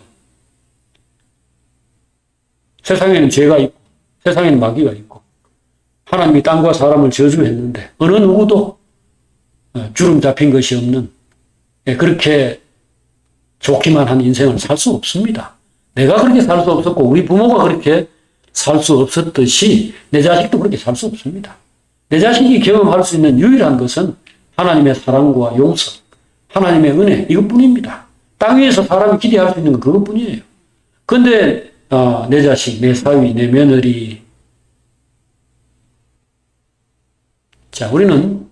세상에는 죄가 있고 세상에는 마귀가 있고 하나님이 땅과 사람을 저주했는데 어느 누구도 주름 잡힌 것이 없는 그렇게 좋기만 한 인생을 살 수 없습니다. 내가 그렇게 살 수 없었고 우리 부모가 그렇게 살 수 없었듯이 내 자식도 그렇게 살 수 없습니다. 내 자식이 경험할 수 있는 유일한 것은 하나님의 사랑과 용서, 하나님의 은혜, 이것뿐입니다. 땅 위에서 사람이 기대할 수 있는 건 그것뿐이에요. 근데 내 자식, 내 사위, 내 며느리. 자, 우리는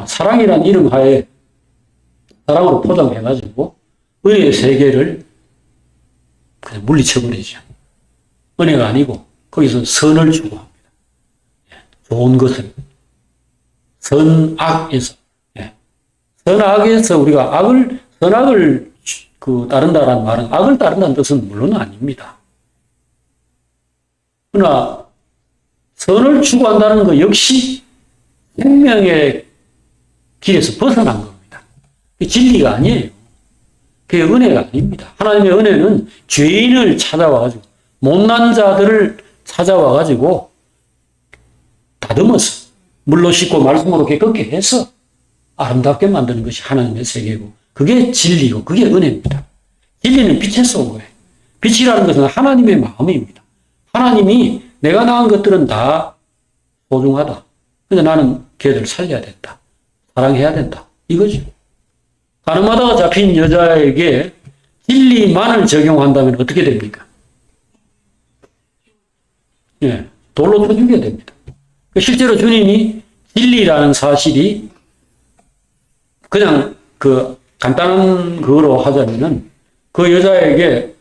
사랑이란 이름 하에 사랑으로 포장해가지고 은혜의 세계를 그냥 물리쳐버리죠. 은혜가 아니고 거기서 선을 추구합니다. 좋은 것을. 선악에서. 선악에서 우리가 선악을 따른다라는 말은 악을 따른다는 뜻은 물론 아닙니다. 그러나 선을 추구한다는 것 역시 생명의 길에서 벗어난 겁니다. 그게 진리가 아니에요. 그게 은혜가 아닙니다. 하나님의 은혜는 죄인을 찾아와가지고, 못난 자들을 찾아와가지고, 다듬어서, 물로 씻고 말씀으로 깨끗게 해서 아름답게 만드는 것이 하나님의 세계고, 그게 진리고, 그게 은혜입니다. 진리는 빛에서 온 거예요. 빛이라는 것은 하나님의 마음입니다. 하나님이 내가 낳은 것들은 다 소중하다. 근데 나는 걔들 살려야 된다. 사랑해야 된다. 이거죠. 가늠하다가 잡힌 여자에게 진리만을 적용한다면 어떻게 됩니까? 돌로 쳐 죽여야 됩니다. 실제로 주님이 진리라는 사실이 그냥 간단한 거로 하자면은 그 여자에게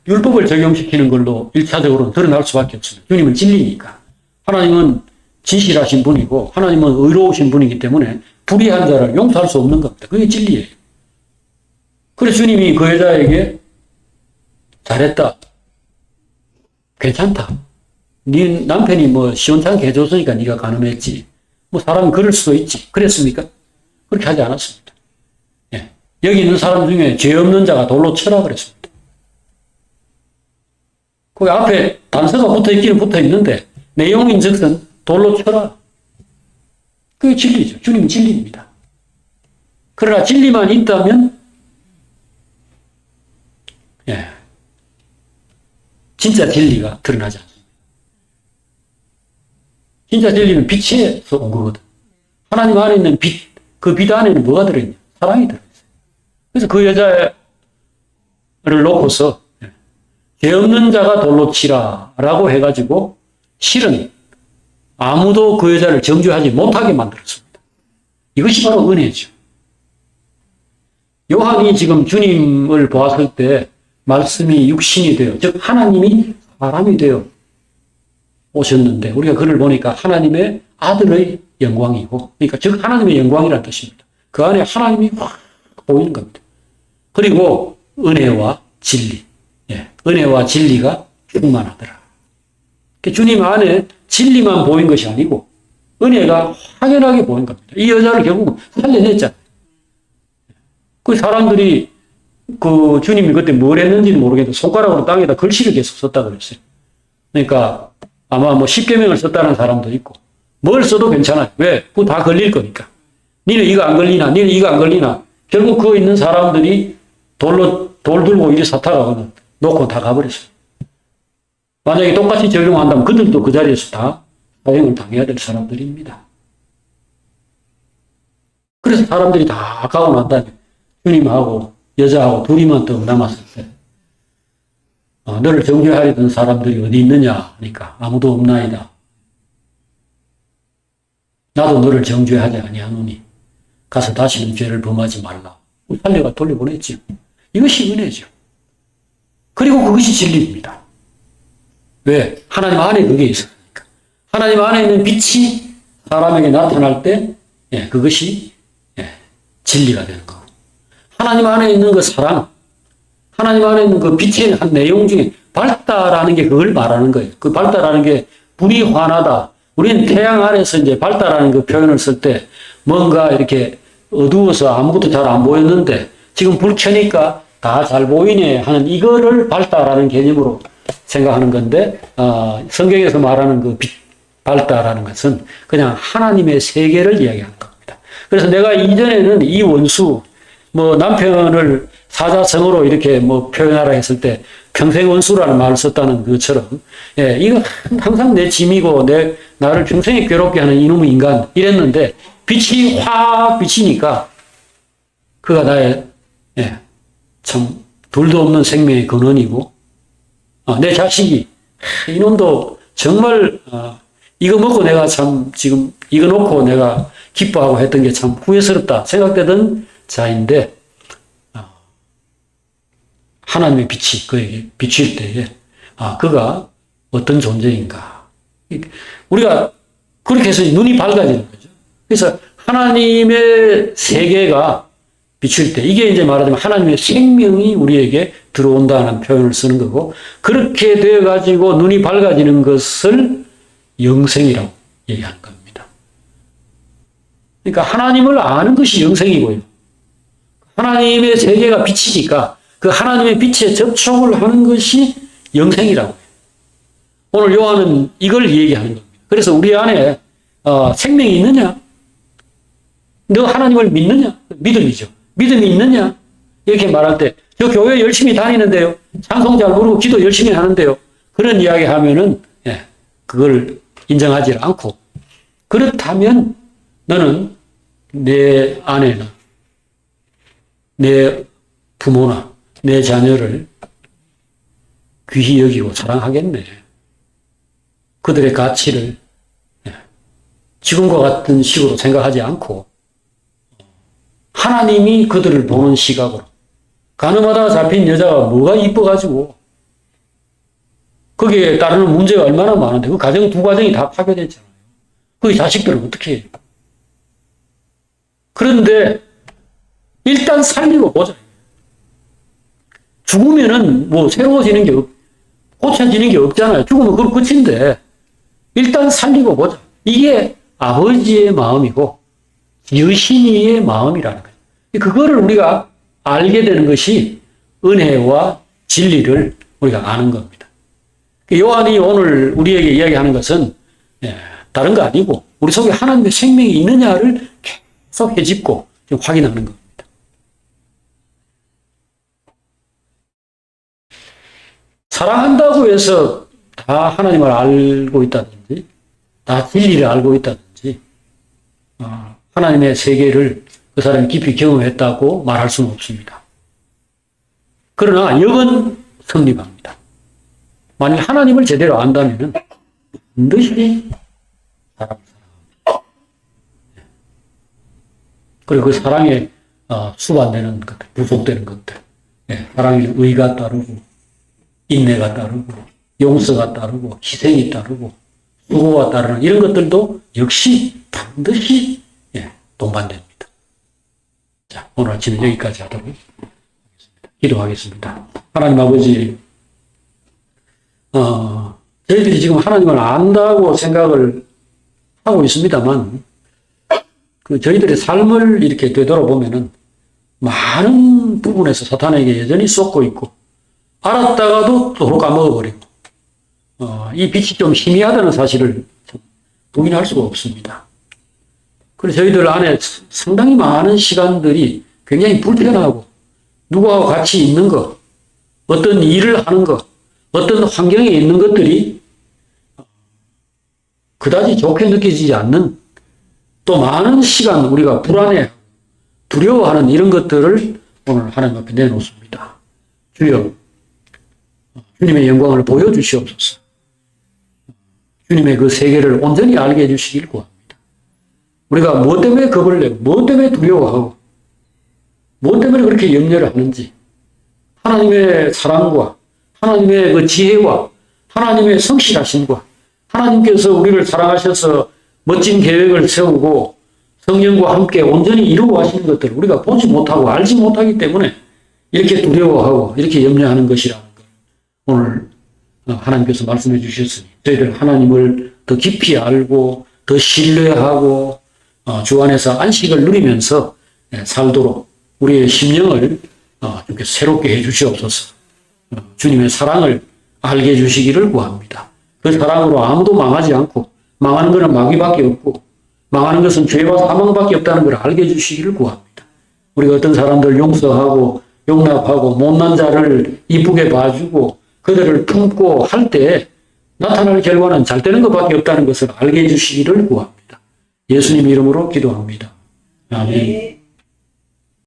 율법을 적용시키는 걸로 1차적으로 드러날 수밖에 없습니다. 주님은 진리니까. 하나님은 진실하신 분이고 하나님은 의로우신 분이기 때문에 불의한 자를 용서할 수 없는 겁니다. 그게 진리예요. 그래서 주님이 그 여자에게 잘했다. 괜찮다. 네 남편이 시원찮게 해줬으니까 네가 간음했지. 사람은 그럴 수도 있지. 그랬습니까? 그렇게 하지 않았습니다. 여기 있는 사람 중에 죄 없는 자가 돌로 쳐라 그랬습니다. 거기 앞에 단서가 붙어 있기는 붙어 있는데 내용인 즉슨 돌로 쳐라. 그게 진리죠. 주님은 진리입니다. 그러나 진리만 있다면 진짜 진리가 드러나지 않습니다. 진짜 진리는 빛에서 온 거거든. 하나님 안에 있는 빛, 그 빛 안에는 뭐가 들어있냐? 사랑이 들어있어요. 그래서 그 여자를 놓고서 죄 없는 자가 돌로 치라 라고 해가지고 실은 아무도 그 여자를 정죄하지 못하게 만들었습니다. 이것이 바로 은혜죠. 요한이 지금 주님을 보았을 때 말씀이 육신이 되어, 즉 하나님이 사람이 되어 오셨는데 우리가 그를 보니까 하나님의 아들의 영광이고, 그러니까 즉 하나님의 영광이라는 뜻입니다. 그 안에 하나님이 확 보이는 겁니다. 그리고 은혜와 진리, 은혜와 진리가 충만하더라. 주님 안에 진리만 보인 것이 아니고 은혜가 확연하게 보인 겁니다. 이 여자를 결국 살려냈잖아요. 그 사람들이 주님이 그때 뭘 했는지는 모르겠는데 손가락으로 땅에다 글씨를 계속 썼다 그랬어요. 그러니까 아마 10계명을 썼다는 사람도 있고, 뭘 써도 괜찮아요. 왜? 그거 다 걸릴 거니까. 니는 이거 안 걸리나? 니는 이거 안 걸리나? 결국 그거 있는 사람들이 돌 들고 이리 사타가거든. 놓고 다 가버렸어요. 만약에 똑같이 적용한다면 그들도 그 자리에서 다 사형을 당해야 될 사람들입니다. 그래서 사람들이 다 가고 난 다음에 주님하고 여자하고 둘이만 더 남았을 때 너를 정죄하려던 사람들이 어디 있느냐 하니까 아무도 없나이다. 나도 너를 정죄하지 아니하노니 가서 다시는 죄를 범하지 말라. 살려가 돌려보냈죠. 이것이 은혜죠. 그리고 그것이 진리입니다. 왜? 하나님 안에 그게 있으니까. 하나님 안에 있는 빛이 사람에게 나타날 때 그것이 진리가 되는 거고, 하나님 안에 있는 그 사랑, 하나님 안에 있는 그 빛의 한 내용 중에 밝다라는 게 그걸 말하는 거예요. 그 밝다라는 게 불이 환하다. 우리는 태양 아래서 이제 밝다라는 그 표현을 쓸 때 뭔가 이렇게 어두워서 아무것도 잘 안 보였는데 지금 불 켜니까 다 잘 보이네 하는 이거를 밝다라는 개념으로 생각하는 건데, 성경에서 말하는 그 빛, 밝다라는 것은 그냥 하나님의 세계를 이야기하는 겁니다. 그래서 내가 이전에는 이 원수, 남편을 사자성어로 이렇게 뭐 표현하라 했을 때 평생 원수라는 말을 썼다는 것처럼, 예, 이거 항상 내 짐이고 나를 평생에 괴롭게 하는 이놈의 인간 이랬는데 빛이 확 비치니까 그가 나의, 예, 참 둘도 없는 생명의 근원이고, 내 자식이 이놈도 정말 이거 먹고 내가 참 지금 이거 놓고 내가 기뻐하고 했던 게 참 후회스럽다 생각되던 자인데 하나님의 빛이 그에게 비칠 때에 그가 어떤 존재인가. 우리가 그렇게 해서 눈이 밝아지는 거죠. 그래서 하나님의 세계가 비칠 때 이게 이제 말하자면 하나님의 생명이 우리에게 들어온다는 표현을 쓰는 거고 그렇게 되어가지고 눈이 밝아지는 것을 영생이라고 얘기하는 겁니다. 그러니까 하나님을 아는 것이 영생이고요. 하나님의 세계가 비치니까 그 하나님의 빛에 접촉을 하는 것이 영생이라고 해요. 오늘 요한은 이걸 얘기하는 겁니다. 그래서 우리 안에 생명이 있느냐? 너 하나님을 믿느냐? 믿음이죠. 믿음이 있느냐? 이렇게 말할 때 저 교회 열심히 다니는데요. 찬송 잘 부르고 기도 열심히 하는데요. 그런 이야기 하면은 그걸 인정하지 않고 그렇다면 너는 내 아내나 내 부모나 내 자녀를 귀히 여기고 사랑하겠네. 그들의 가치를 지금과 같은 식으로 생각하지 않고 하나님이 그들을 보는 시각으로 가늠하다가 잡힌 여자가 뭐가 이뻐가지고 거기에 따르는 문제가 얼마나 많은데 그 가정 두 가정이 다 파괴됐잖아요. 그 자식들은 어떻게 해요? 그런데 일단 살리고 보자. 죽으면은 뭐 새로워지는 게 고쳐지는 게 없잖아요. 죽으면 그걸 끝인데 일단 살리고 보자. 이게 아버지의 마음이고 여신이의 마음이라는 거예요. 그거를 우리가 알게 되는 것이 은혜와 진리를 우리가 아는 겁니다. 요한이 오늘 우리에게 이야기하는 것은 다른 거 아니고 우리 속에 하나님의 생명이 있느냐를 계속 헤집고 확인하는 겁니다. 사랑한다고 해서 다 하나님을 알고 있다든지 다 진리를 알고 있다든지 하나님의 세계를 그 사람이 깊이 경험했다고 말할 수는 없습니다. 그러나 영은 성립합니다. 만일 하나님을 제대로 안다면 반드시 사랑을 사랑합니다. 그리고 그 사랑에 수반되는 것들, 부속되는 것들, 사랑에 의가 따르고 인내가 따르고 용서가 따르고 희생이 따르고 수고가 따르는 이런 것들도 역시 반드시 동반됩니다. 자, 오늘 아침에 여기까지 하도록 하겠습니다. 기도하겠습니다. 하나님 아버지, 저희들이 지금 하나님을 안다고 생각을 하고 있습니다만, 저희들의 삶을 이렇게 되돌아보면은 많은 부분에서 사탄에게 여전히 쏟고 있고, 알았다가도 도로 까먹어버리고, 이 빛이 좀 희미하다는 사실을 부인할 수가 없습니다. 그래서 저희들 안에 상당히 많은 시간들이 굉장히 불편하고 누구하고 같이 있는 것, 어떤 일을 하는 것, 어떤 환경에 있는 것들이 그다지 좋게 느껴지지 않는 또 많은 시간 우리가 불안해, 두려워하는 이런 것들을 오늘 하나님 앞에 내놓습니다. 주여, 주님의 영광을 보여주시옵소서. 주님의 그 세계를 온전히 알게 해주시길 구합니다. 우리가 무엇 때문에 겁을 내고 무엇 때문에 두려워하고 무엇 때문에 그렇게 염려를 하는지 하나님의 사랑과 하나님의 그 지혜와 하나님의 성실하심과 하나님께서 우리를 사랑하셔서 멋진 계획을 세우고 성령과 함께 온전히 이루어 하시는 것들을 우리가 보지 못하고 알지 못하기 때문에 이렇게 두려워하고 이렇게 염려하는 것이라는 걸 오늘 하나님께서 말씀해 주셨으니 저희들 하나님을 더 깊이 알고 더 신뢰하고 주 안에서 안식을 누리면서 살도록 우리의 심령을 이렇게 새롭게 해 주시옵소서. 주님의 사랑을 알게 해 주시기를 구합니다. 그 사랑으로 아무도 망하지 않고 망하는 것은 마귀밖에 없고 망하는 것은 죄와 사망밖에 없다는 걸 알게 해 주시기를 구합니다. 우리가 어떤 사람들 용서하고 용납하고 못난 자를 이쁘게 봐주고 그들을 품고 할 때 나타날 결과는 잘 되는 것밖에 없다는 것을 알게 해주시기를 구합니다. 예수님 이름으로 기도합니다. 아멘.